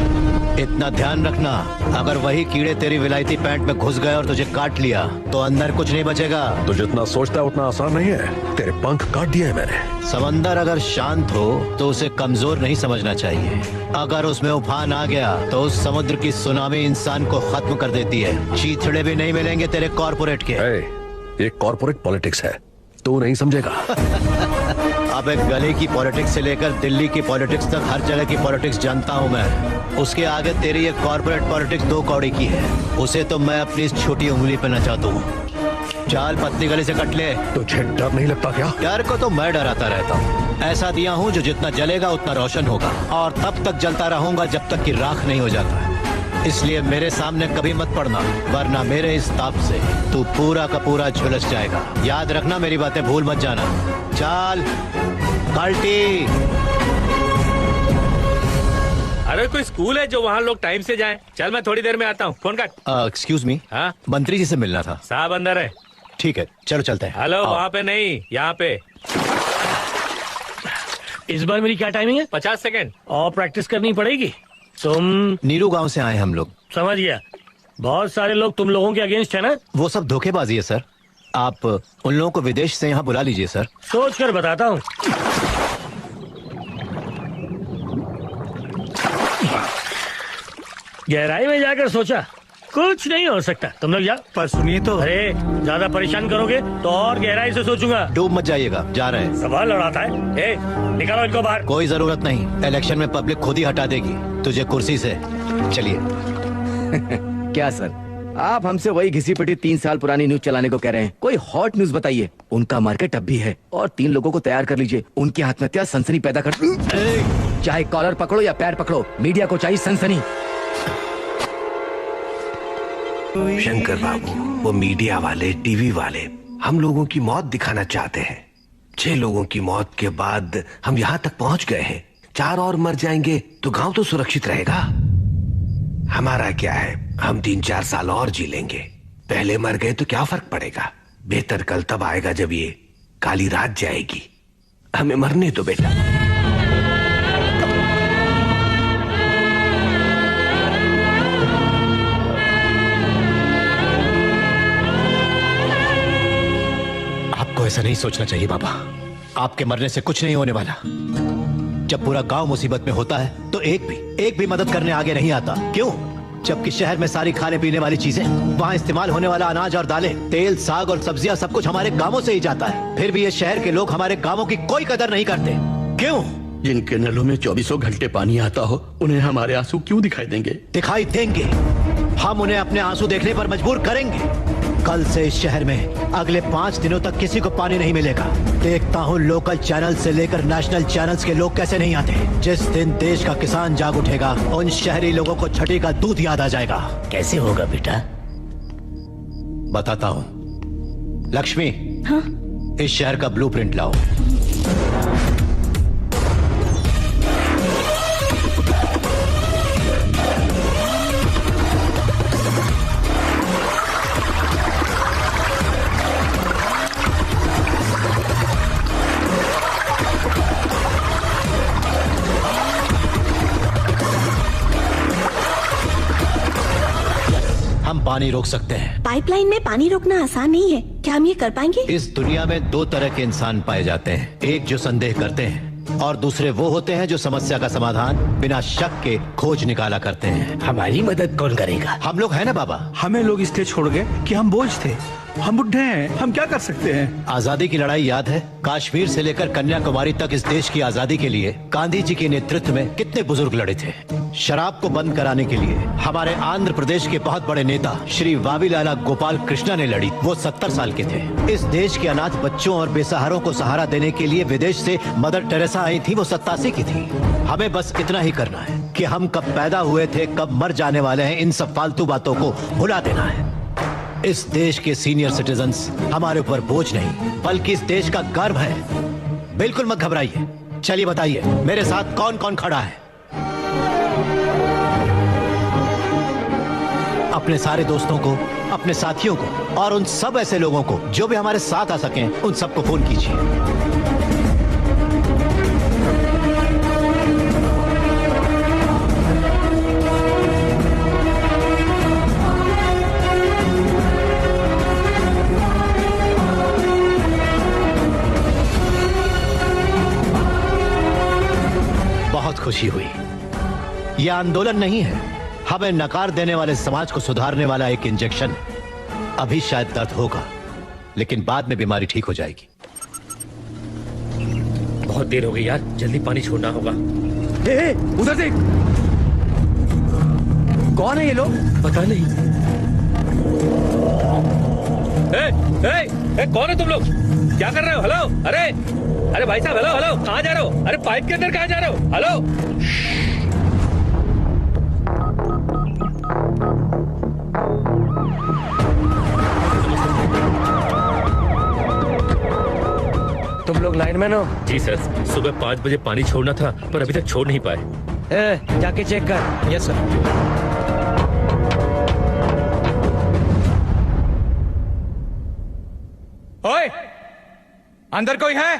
इतना ध्यान रखना, अगर वही कीड़े तेरी विलायती पैंट में घुस गए और तुझे काट लिया तो अंदर कुछ नहीं बचेगा। तो जितना सोचता है उतना आसान नहीं है। तेरे पंख काट दिए हैं मैंने। समंदर अगर शांत हो तो उसे कमजोर नहीं समझना चाहिए। अगर उसमें उफान आ गया तो उस समुद्र की सुनामी इंसान को खत्म कर देती है। चीथड़े भी नहीं मिलेंगे तेरे कॉर्पोरेट के। ये कॉर्पोरेट पॉलिटिक्स है, तू नहीं समझेगा। अब एक गली की पॉलिटिक्स से लेकर दिल्ली की पॉलिटिक्स तक हर जगह की पॉलिटिक्स जानता हूँ मैं। उसके आगे तेरी ये कॉर्पोरेट पॉलिटिक्स 2 कौड़ी की है। उसे तो मैं अपनी इस छोटी उंगली पे नचाता हूँ। चाल पतली गली से कट ले। तुझे डर नहीं लगता क्या? डर को तो मैं डराता रहता हूँ। ऐसा दिया हूँ जो जितना जलेगा उतना रोशन होगा, और तब तक जलता रहूंगा जब तक कि राख नहीं हो जाता। इसलिए मेरे सामने कभी मत पड़ना, वरना मेरे इस ताप से तू पूरा का पूरा झुलस जाएगा। याद रखना, मेरी बातें भूल मत जाना। चल कल्टी। अरे कोई स्कूल है जो वहाँ लोग टाइम से जाएं? चल मैं थोड़ी देर में आता हूँ, फोन काट। एक्सक्यूज मी, हाँ मंत्री जी से मिलना था। साहब अंदर है। ठीक है चलो चलते हैं। हेलो, वहाँ पे नहीं, यहाँ पे। इस बार मेरी क्या टाइमिंग है? 50 सेकंड और प्रैक्टिस करनी पड़ेगी। तुम नीरू गांव से आए हम लोग। समझ गया। बहुत सारे लोग तुम लोगों के अगेंस्ट है ना? वो सब धोखेबाजी है सर। आप उन लोगों को विदेश से यहाँ बुला लीजिए सर। सोच कर बताता हूँ। गहराई में जाकर सोचा कुछ नहीं हो सकता। तुम लोग जाओ। पर सुनिए तो। अरे ज्यादा परेशान करोगे तो और गहराई से सोचूंगा। डूब मत जाइएगा, जा रहे हैं। सवाल लड़ाता है। ए, निकालो इनको बाहर। कोई जरूरत नहीं, इलेक्शन में पब्लिक खुद ही हटा देगी तुझे कुर्सी से। चलिए। क्या सर, आप हमसे वही घिसी पिटी 3 साल पुरानी न्यूज चलाने को कह रहे हैं? कोई हॉट न्यूज बताइए। उनका मार्केट अब भी है और 3 लोगों को तैयार कर लीजिए। उनकी आत्महत्या सनसनी पैदा कर। चाहे कॉलर पकड़ो या पैर पकड़ो, मीडिया को चाहिए सनसनी। शंकर बाबू, वो मीडिया वाले, टीवी वाले हम लोगों की मौत दिखाना चाहते हैं। 6 लोगों की मौत के बाद हम यहाँ तक पहुंच गए हैं। 4 और मर जाएंगे तो गांव तो सुरक्षित रहेगा। हमारा क्या है, हम 3-4 साल और जी लेंगे। पहले मर गए तो क्या फर्क पड़ेगा। बेहतर कल तब आएगा जब ये काली रात जाएगी। हमें मरने दो बेटा। आपको ऐसा नहीं सोचना चाहिए बाबा। आपके मरने से कुछ नहीं होने वाला। जब पूरा गांव मुसीबत में होता है तो एक भी मदद करने आगे नहीं आता। क्यों? जबकि शहर में सारी खाने पीने वाली चीजें, वहाँ इस्तेमाल होने वाला अनाज और दालें, तेल, साग और सब्जियां सब कुछ हमारे गांवों से ही जाता है। फिर भी ये शहर के लोग हमारे गांवों की कोई कदर नहीं करते। क्यों? जिनके नलों में 24 घंटे पानी आता हो, उन्हें हमारे आंसू क्यों दिखाई देंगे? दिखाई देंगे। हम उन्हें अपने आंसू देखने पर मजबूर करेंगे। कल से इस शहर में अगले 5 दिनों तक किसी को पानी नहीं मिलेगा। देखता हूँ लोकल चैनल से लेकर नेशनल चैनल्स के लोग कैसे नहीं आते। जिस दिन देश का किसान जाग उठेगा, उन शहरी लोगों को छठी का दूध याद आ जाएगा। कैसे होगा बेटा? बताता हूँ। लक्ष्मी, हाँ? इस शहर का ब्लूप्रिंट लाओ। हम पानी रोक सकते हैं। पाइपलाइन में पानी रोकना आसान नहीं है। क्या हम ये कर पाएंगे? इस दुनिया में 2 तरह के इंसान पाए जाते हैं। एक जो संदेह करते हैं और दूसरे वो होते हैं जो समस्या का समाधान बिना शक के खोज निकाला करते हैं। हमारी मदद कौन करेगा? हम लोग हैं ना बाबा। हमें लोग इसलिए छोड़ गए कि हम बोझ थे। हम बुढ़े हैं, हम क्या कर सकते हैं? आजादी की लड़ाई याद है? कश्मीर से लेकर कन्याकुमारी तक इस देश की आजादी के लिए गांधी जी के नेतृत्व में कितने बुजुर्ग लड़े थे। शराब को बंद कराने के लिए हमारे आंध्र प्रदेश के बहुत बड़े नेता श्री वावीलाला गोपाल कृष्णा ने लड़ी। वो 70 साल के थे। इस देश के अनाथ बच्चों और बेसहारों को सहारा देने के लिए विदेश से मदर टेरेसा आई थी। वो 87 की थी। हमें बस इतना ही करना है कि हम कब पैदा हुए थे, कब मर जाने वाले हैं, इन सब फालतू बातों को भुला देना है। इस देश के सीनियर सिटीजन्स हमारे ऊपर बोझ नहीं बल्कि इस देश का गर्व है। बिल्कुल मत घबराइए। चलिए बताइए मेरे साथ कौन कौन खड़ा है। अपने सारे दोस्तों को, अपने साथियों को और उन सब ऐसे लोगों को जो भी हमारे साथ आ सकें, उन सबको फोन कीजिए। बहुत खुशी हुई। यह आंदोलन नहीं है, हमें नकार देने वाले समाज को सुधारने वाला एक इंजेक्शन। अभी शायद दर्द होगा लेकिन बाद में बीमारी ठीक हो जाएगी। बहुत देर हो गई यार, जल्दी पानी छोड़ना होगा। उधर देख। कौन है ये लोग? पता नहीं। कौन है तुम लोग? क्या कर रहे हो? हेलो, अरे भाई साहब, हेलो हेलो, कहाँ जा रहे हो? अरे पाइप के अंदर कहाँ जा रहे हो? हेलो। लाइनमैन हो? जी सर, सुबह 5 बजे पानी छोड़ना था पर अभी तक छोड़ नहीं पाए। जाके चेक कर। Yes sir. ओए, अंदर कोई है?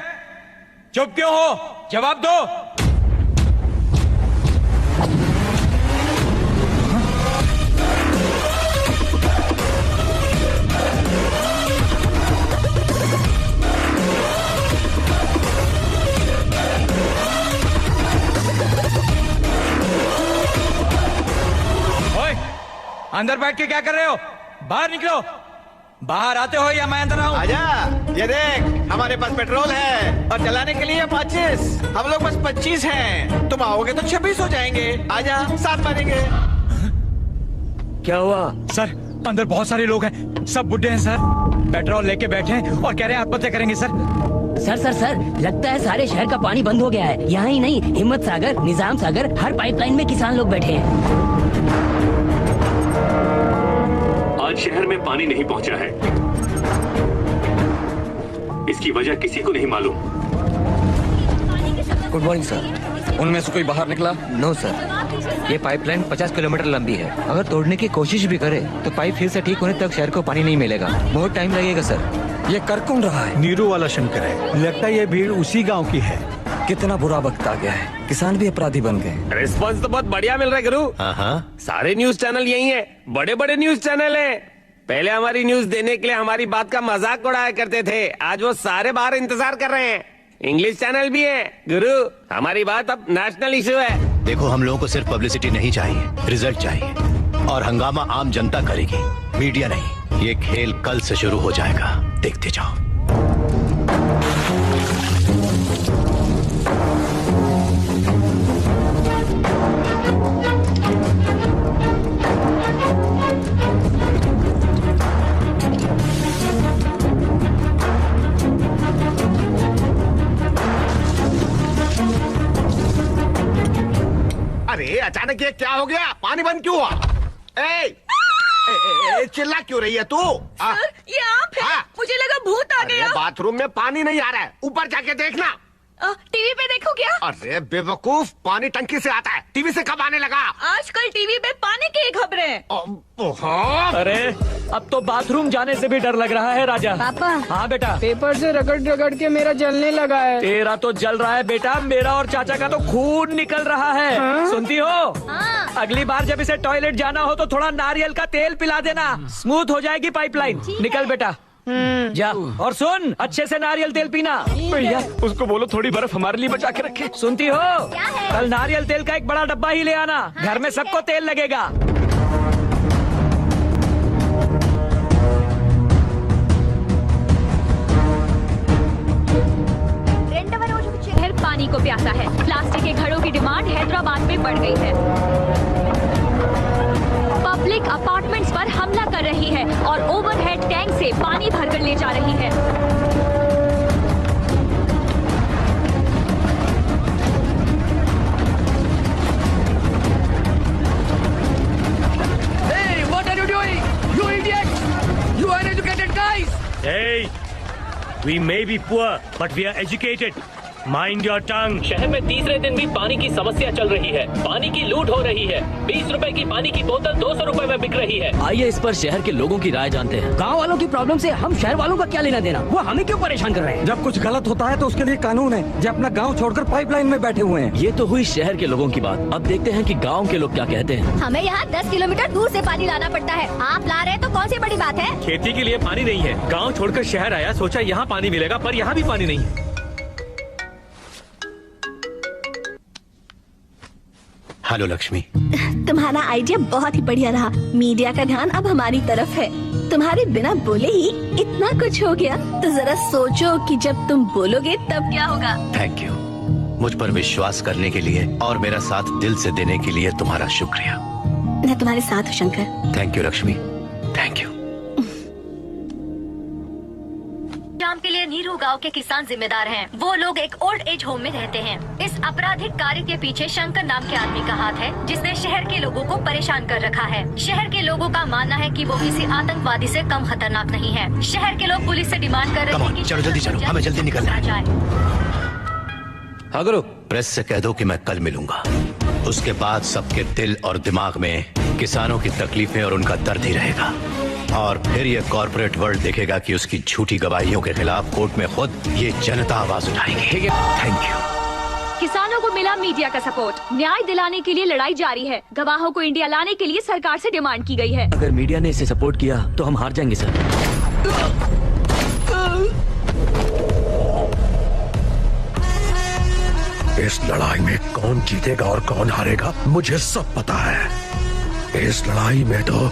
चुप क्यों हो? जवाब दो। ओए, अंदर बैठ के क्या कर रहे हो? बाहर निकलो। बाहर आते हो या मैं अंदर आऊं? आजा, ये देख, हमारे पास पेट्रोल है और चलाने के लिए 25। हम लोग बस 25 हैं। तुम आओगे तो 26 हो जाएंगे। आजा, साथ मारेंगे। क्या हुआ सर? अंदर बहुत सारे लोग हैं, सब बुड्ढे हैं सर। पेट्रोल लेके बैठे हैं और कह रहे हैं आत्महत्या करेंगे सर। सर लगता है सारे शहर का पानी बंद हो गया है। यहाँ ही नहीं, हिम्मत सागर, निजाम सागर, हर पाइपलाइन में किसान लोग बैठे हैं। आज शहर में पानी नहीं पहुंचा है। इसकी वजह किसी को नहीं मालूम। Good morning sir. उनमें से कोई बाहर निकला? No sir. ये पाइपलाइन 50 किलोमीटर लंबी है। अगर तोड़ने की कोशिश भी करे तो पाइप फिर से ठीक होने तक शहर को पानी नहीं मिलेगा। बहुत टाइम लगेगा सर। ये कर कौन रहा है? नीरू वाला शंकर है। लगता है ये भीड़ उसी गांव की है। कितना बुरा वक्त आ गया है, किसान भी अपराधी बन गए। रिस्पॉन्स तो बहुत बढ़िया मिल रहा है गुरु। सारे न्यूज चैनल यही है, बड़े बड़े न्यूज चैनल हैं। पहले हमारी न्यूज देने के लिए हमारी बात का मजाक उड़ाया करते थे, आज वो सारे बाहर इंतजार कर रहे हैं। इंग्लिश चैनल भी है गुरु, हमारी बात अब नेशनल इशू है। देखो, हम लोगों को सिर्फ पब्लिसिटी नहीं चाहिए, रिजल्ट चाहिए। और हंगामा आम जनता करेगी, मीडिया नहीं। ये खेल कल से शुरू हो जाएगा, देखते जाओ। अरे अचानक ये क्या हो गया? पानी बंद क्यों हुआ? चिल्ला क्यों रही है तू? ये आप है? मुझे लगा भूत आ गया। बाथरूम में पानी नहीं आ रहा है, ऊपर जाके देखना। टीवी पे देखो क्या? अरे बेवकूफ, पानी टंकी से आता है, टीवी से कब आने लगा? आजकल टीवी पे पानी की ही खबरें। अरे अब तो बाथरूम जाने से भी डर लग रहा है राजा। पापा। हाँ बेटा। पेपर से रगड़ रगड़ के मेरा जलने लगा है। तेरा तो जल रहा है बेटा, मेरा और चाचा का तो खून निकल रहा है। सुनती हो? अगली बार जब इसे टॉयलेट जाना हो तो थोड़ा नारियल का तेल पिला देना, स्मूथ हो जाएगी पाइपलाइन। निकल बेटा जा। और सुन, अच्छे से नारियल तेल पीना। भैया उसको बोलो थोड़ी बर्फ हमारे लिए बचा के रखे। सुनती हो? कल नारियल तेल का एक बड़ा डब्बा ही ले आना, घर में सबको तेल लगेगा। शहर पानी को प्यासा है। प्लास्टिक के घड़ों की डिमांड हैदराबाद में बढ़ गई है। पब्लिक अपार्टमेंट्स पर हमला कर रही है और ओवरहेड टैंक से पानी भरकर ले जा रही है। Hey, what are you doing? You idiots! You uneducated guys! Hey, we may be poor, but we are educated. Mind your tongue. शहर में तीसरे दिन भी पानी की समस्या चल रही है। पानी की लूट हो रही है। 20 रुपए की पानी की बोतल 200 रुपए में बिक रही है। आइए इस पर शहर के लोगों की राय जानते हैं। गांव वालों की प्रॉब्लम से हम शहर वालों का क्या लेना देना? वो हमें क्यों परेशान कर रहे हैं? जब कुछ गलत होता है तो उसके लिए कानून है। जो अपना गांव छोड़कर पाइपलाइन में बैठे हुए हैं। ये तो हुई शहर के लोगों की बात। अब देखते हैं कि गांव के लोग क्या कहते हैं। हमें यहाँ 10 किलोमीटर दूर से पानी लाना पड़ता है। आप ला रहे हैं तो कौन सी बड़ी बात है? खेती के लिए पानी नहीं है, गांव छोड़कर शहर आया, सोचा यहाँ पानी मिलेगा, पर यहाँ भी पानी नहीं है। हेलो लक्ष्मी। तुम्हारा आइडिया बहुत ही बढ़िया रहा। मीडिया का ध्यान अब हमारी तरफ है। तुम्हारे बिना बोले ही इतना कुछ हो गया, तो जरा सोचो कि जब तुम बोलोगे तब क्या होगा। थैंक यू मुझ पर विश्वास करने के लिए और मेरा साथ दिल से देने के लिए तुम्हारा शुक्रिया। मैं तुम्हारे साथ हूँ Shankar. Thank you Lakshmi, thank you. काम के लिए नीरू गांव के किसान जिम्मेदार हैं। वो लोग एक ओल्ड एज होम में रहते हैं। इस आपराधिक कार्य के पीछे शंकर नाम के आदमी का हाथ है, जिसने शहर के लोगों को परेशान कर रखा है। शहर के लोगों का मानना है कि वो किसी आतंकवादी से कम खतरनाक नहीं है। शहर के लोग पुलिस से डिमांड कर रहे हैं कि चलो जल्दी चलो, हमें जल्दी निकलना है। हाँ गुरु, प्रेस से कह दो कि मैं कल मिलूंगा। उसके बाद सबके दिल और दिमाग में किसानों की तकलीफें और उनका दर्द ही रहेगा। और फिर ये कॉर्पोरेट वर्ल्ड देखेगा कि उसकी झूठी गवाहियों के खिलाफ कोर्ट में खुद ये जनता आवाज उठाएगी। ठीक है, थैंक यू। किसानों को मिला मीडिया का सपोर्ट। न्याय दिलाने के लिए लड़ाई जारी है। गवाहों को इंडिया लाने के लिए सरकार से डिमांड की गई है। अगर मीडिया ने इसे सपोर्ट किया तो हम हार जाएंगे सर। इस लड़ाई में कौन जीतेगा और कौन हारेगा मुझे सब पता है। इस लड़ाई में तो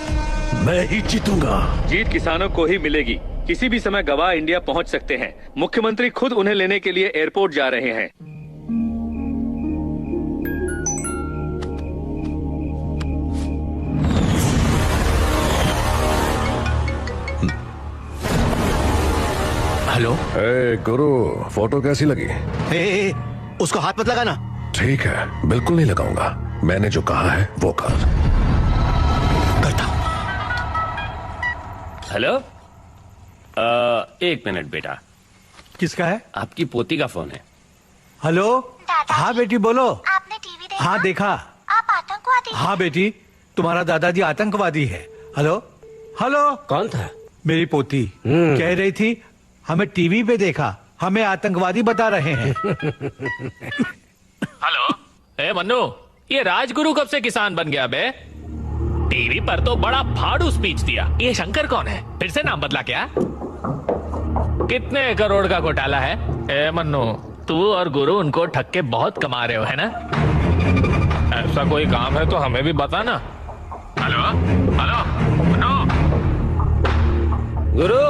मैं ही जीतूंगा। जीत किसानों को ही मिलेगी। किसी भी समय गवाह इंडिया पहुंच सकते हैं। मुख्यमंत्री खुद उन्हें लेने के लिए एयरपोर्ट जा रहे हैं। हेलो। गुरु, फोटो कैसी लगी? उसको हाथ मत लगाना। ठीक है, बिल्कुल नहीं लगाऊंगा। मैंने जो कहा है वो कर। हेलो, एक मिनट बेटा। किसका है? आपकी पोती का फोन है। हेलो। हाँ बेटी बोलो। आपने टीवी देखा? हाँ देखा। आप आतंकवादी? हाँ बेटी, तुम्हारा दादाजी आतंकवादी है। Hello hello. कौन था? मेरी पोती कह रही थी हमें टीवी पे देखा, हमें आतंकवादी बता रहे हैं। हेलो। ए मन्नू, ये राजगुरु कब से किसान बन गया बे? टीवी पर तो बड़ा फाड़ू स्पीच दिया। ये शंकर कौन है? फिर से नाम बदला क्या? कितने करोड़ का घोटाला है? ए मन्नू, तू और गुरु उनको ठग के बहुत कमा रहे हो, है ना? ऐसा कोई काम है तो हमें भी बता ना। Hello hello Mannu. गुरु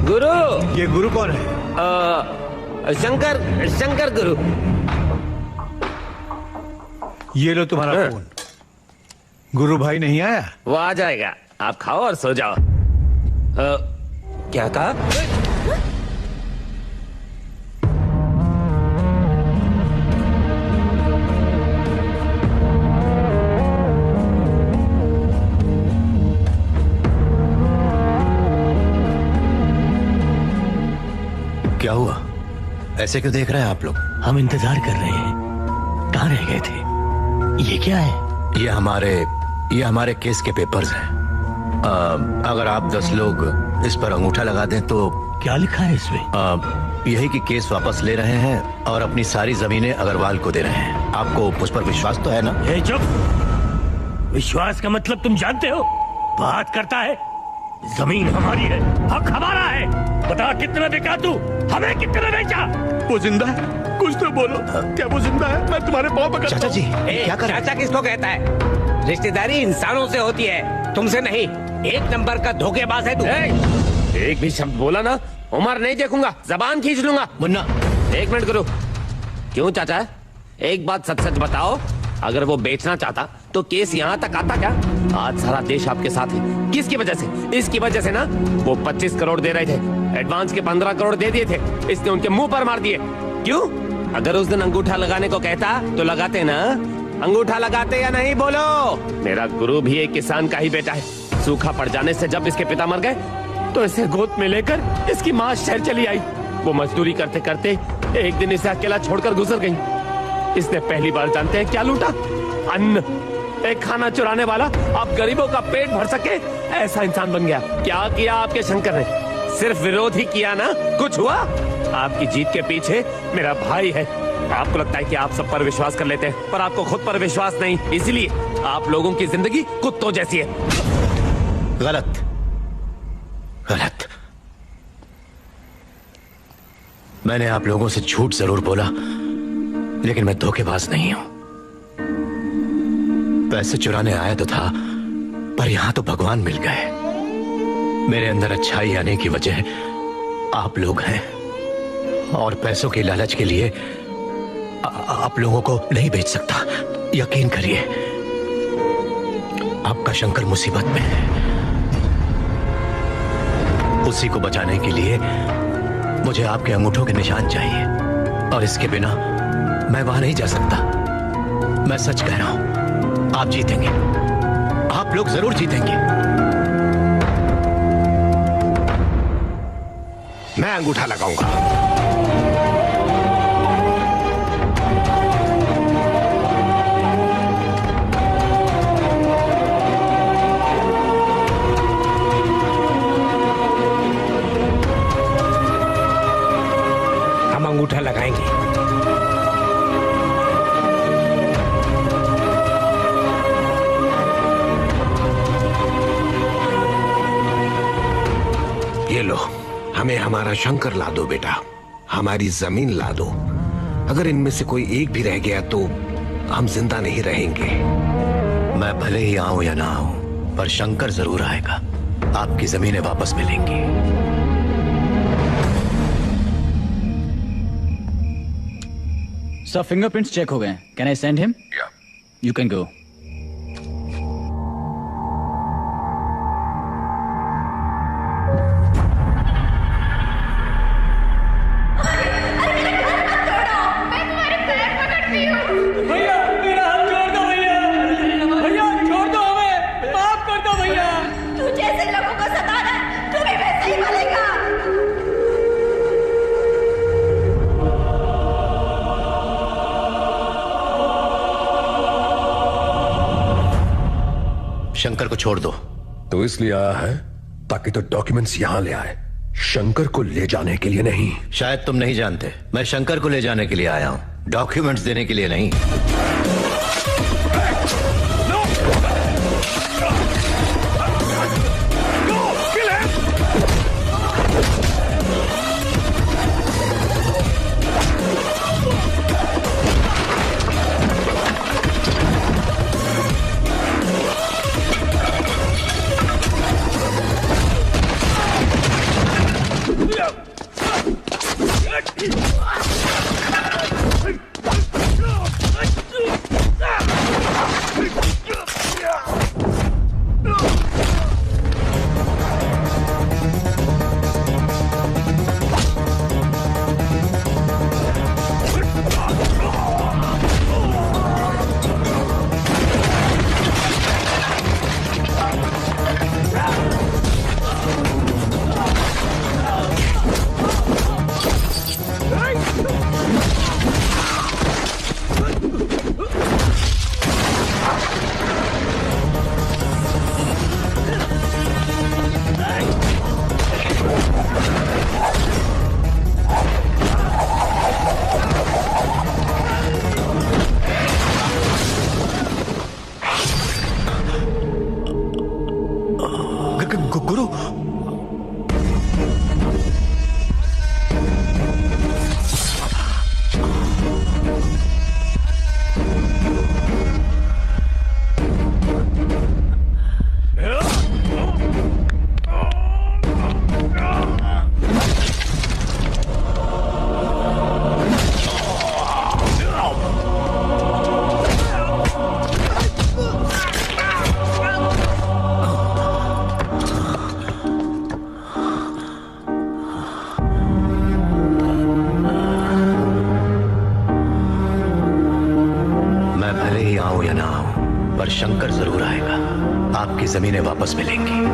गुरु, ये गुरु कौन है? शंकर गुरु। ये लो तुम्हारा फोन। गुरु भाई नहीं आया? वो आ जाएगा, आप खाओ और सो जाओ। क्या कहा? क्या हुआ? ऐसे क्यों देख रहे हैं आप लोग? हम इंतजार कर रहे हैं। कहाँ रह गए थे? ये क्या है? ये हमारे केस के पेपर्स हैं। अगर आप 10 लोग इस पर अंगूठा लगा दें तो। क्या लिखा है इसमें? यही कि केस वापस ले रहे हैं और अपनी सारी जमीनें अग्रवाल को दे रहे हैं। आपको उस पर विश्वास तो है ना? चुप। विश्वास का मतलब तुम जानते हो? बात करता है। जमीन हमारी है, हक हमारा है। बता कितने में बिका तू? हमें कितने में बेचा? वो जिंदा है, कुछ तो बोलो। क्या वो जिंदा है? मैं तुम्हारे पाँव पकड़ता हूं। चाचा जी, क्या कर रहे हैं? चाचा किसको कहता है? रिश्तेदारी इंसानों से होती है, तुमसे नहीं। एक नंबर का धोखेबाज है तू। एक भी शब्द बोला ना, उम्र नहीं देखूंगा, जबान खींच लूंगा। मुन्ना, एक मिनट करो। क्यों चाचा? एक बात सच सच बताओ, अगर वो बेचना चाहता तो केस यहाँ तक आता क्या? आज सारा देश आपके साथ है। किसकी वजह से? इसकी वजह से ना। वो 25 करोड़ दे रहे थे, एडवांस के 15 करोड़ दे दिए थे। इसने उनके मुंह पर मार दिए। क्यों? अगर उस दिन अंगूठा लगाने को कहता तो लगाते ना। अंगूठा लगाते या नहीं बोलो? मेरा गुरु भी एक किसान का ही बेटा है। सूखा पड़ जाने से जब इसके पिता मर गए तो इसे गोद में लेकर इसकी माँ शहर चली आई। वो मजदूरी करते करते एक दिन इसे अकेला छोड़कर गुजर गई। इसने पहली बार जानते हैं क्या लूटा? अन्न। एक खाना चुराने वाला अब गरीबों का पेट भर सके ऐसा इंसान बन गया। क्या किया आपके शंकर ने? सिर्फ विरोध ही किया ना, कुछ हुआ? आपकी जीत के पीछे मेरा भाई है। आपको लगता है कि आप सब पर विश्वास कर लेते हैं, पर आपको खुद पर विश्वास नहीं। इसलिए आप लोगों की जिंदगी कुत्तों जैसी है। गलत गलत। मैंने आप लोगों से झूठ जरूर बोला, लेकिन मैं धोखेबाज नहीं हूं। पैसे चुराने आया तो था, पर यहां तो भगवान मिल गए। मेरे अंदर अच्छाई आने की वजह आप लोग हैं, और पैसों के लालच के लिए आप लोगों को नहीं बेच सकता। यकीन करिए, आपका शंकर मुसीबत में है। उसी को बचाने के लिए मुझे आपके अंगूठों के निशान चाहिए, और इसके बिना मैं वहां नहीं जा सकता। मैं सच कह रहा हूं, आप जीतेंगे, आप लोग जरूर जीतेंगे। मैं अंगूठा लगाऊंगा। हम अंगूठा लगाएंगे। ये लो, हमें हमारा शंकर ला दो बेटा, हमारी जमीन ला दो। अगर इनमें से कोई एक भी रह गया तो हम जिंदा नहीं रहेंगे। मैं भले ही आऊं या ना आऊं, पर शंकर जरूर आएगा। आपकी जमीनें वापस मिलेंगी। सर फिंगरप्रिंट्स चेक हो गए। Can I send him? You can go. भैया मेरा हाथ छोड़ दो भैया, भैया छोड़ दो हमें, माफ कर दो भैया। तू जैसे लोगों को सताना तू भी वैसे ही मरेगा। शंकर को छोड़ दो। तो इसलिए आया है ताकि तो डॉक्यूमेंट्स यहां ले आए, शंकर को ले जाने के लिए नहीं। शायद तुम नहीं जानते, मैं शंकर को ले जाने के लिए आया हूं, डॉक्यूमेंट्स देने के लिए नहीं। गुरु, शंकर जरूर आएगा, आपकी जमीनें वापस मिलेंगी।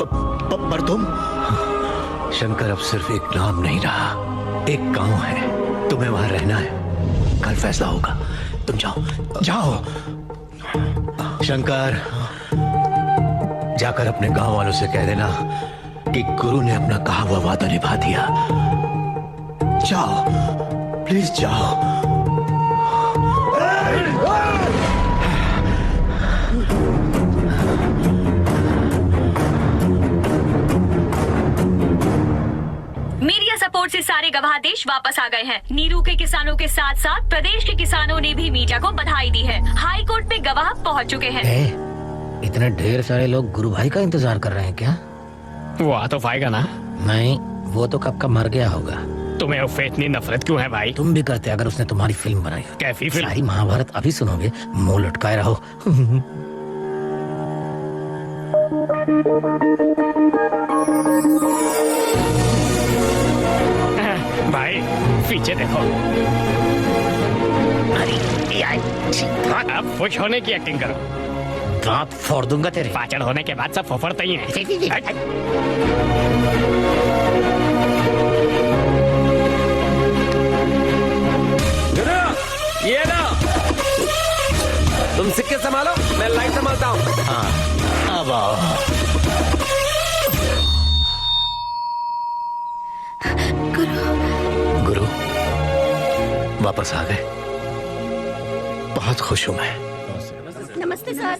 पर तुम? शंकर अब सिर्फ एक नाम नहीं रहा, एक गांव है। तुम्हें वहां रहना है, कल फैसला होगा। तुम जाओ जाओ। शंकर, जाकर अपने गांव वालों से कह देना कि गुरु ने अपना कहा हुआ वादा निभा दिया। जाओ, प्लीज जाओ। मीडिया सपोर्ट से सारे गवाह देश वापस आ गए हैं। नीरू के किसानों के साथ साथ प्रदेश के किसानों ने भी मीडिया को बधाई दी है। हाई कोर्ट में गवाह पहुंच चुके हैं। इतने ढेर सारे लोग गुरु भाई का इंतजार कर रहे हैं क्या? वो आ तो पाएगा ना? नहीं, वो तो कब का मर गया होगा। तुम्हें उससे इतनी नफरत क्यों है भाई? तुम भी करते अगर उसने तुम्हारी फिल्म बनाई। कैसी फिल्म? सारी महाभारत अभी सुनोगे, मुंह लटकाए रहो। भाई पीछे देखो। अब खुश होने की एक्टिंग करो। दांत फोड़ दूंगा तेरे। पाचड़ होने के बाद सब फोफड़ते ही हैं। ये ना, तुम सिक्के संभालो, मैं लाइट संभालता हूँ। हाँ, अब आओ। गुरु वापस आ गए, बहुत खुश हूं मैं। नमस्ते सर।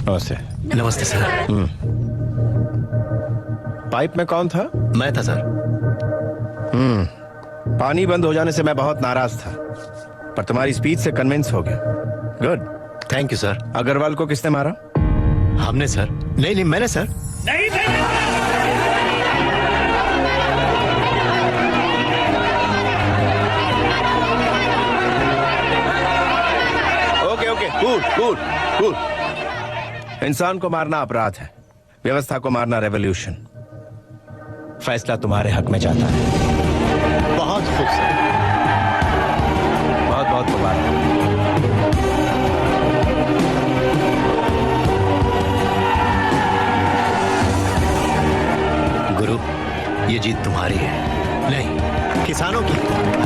नमस्ते। नमस्ते सर। पाइप में कौन था? मैं था सर। पानी बंद हो जाने से मैं बहुत नाराज था, पर तुम्हारी स्पीच से कन्विंस हो गया। Good, thank you sir. Agarwal को किसने मारा? हमने सर। नहीं नहीं, मैंने सर। नहीं ओके, कूल कूल कूल। इंसान को मारना अपराध है, व्यवस्था को मारना रेवोल्यूशन। फैसला तुम्हारे हक में जाता है। बहुत खूब सर। बहुत बहुत मुबारक। गुरु, ये जीत तुम्हारी है, नहीं किसानों की।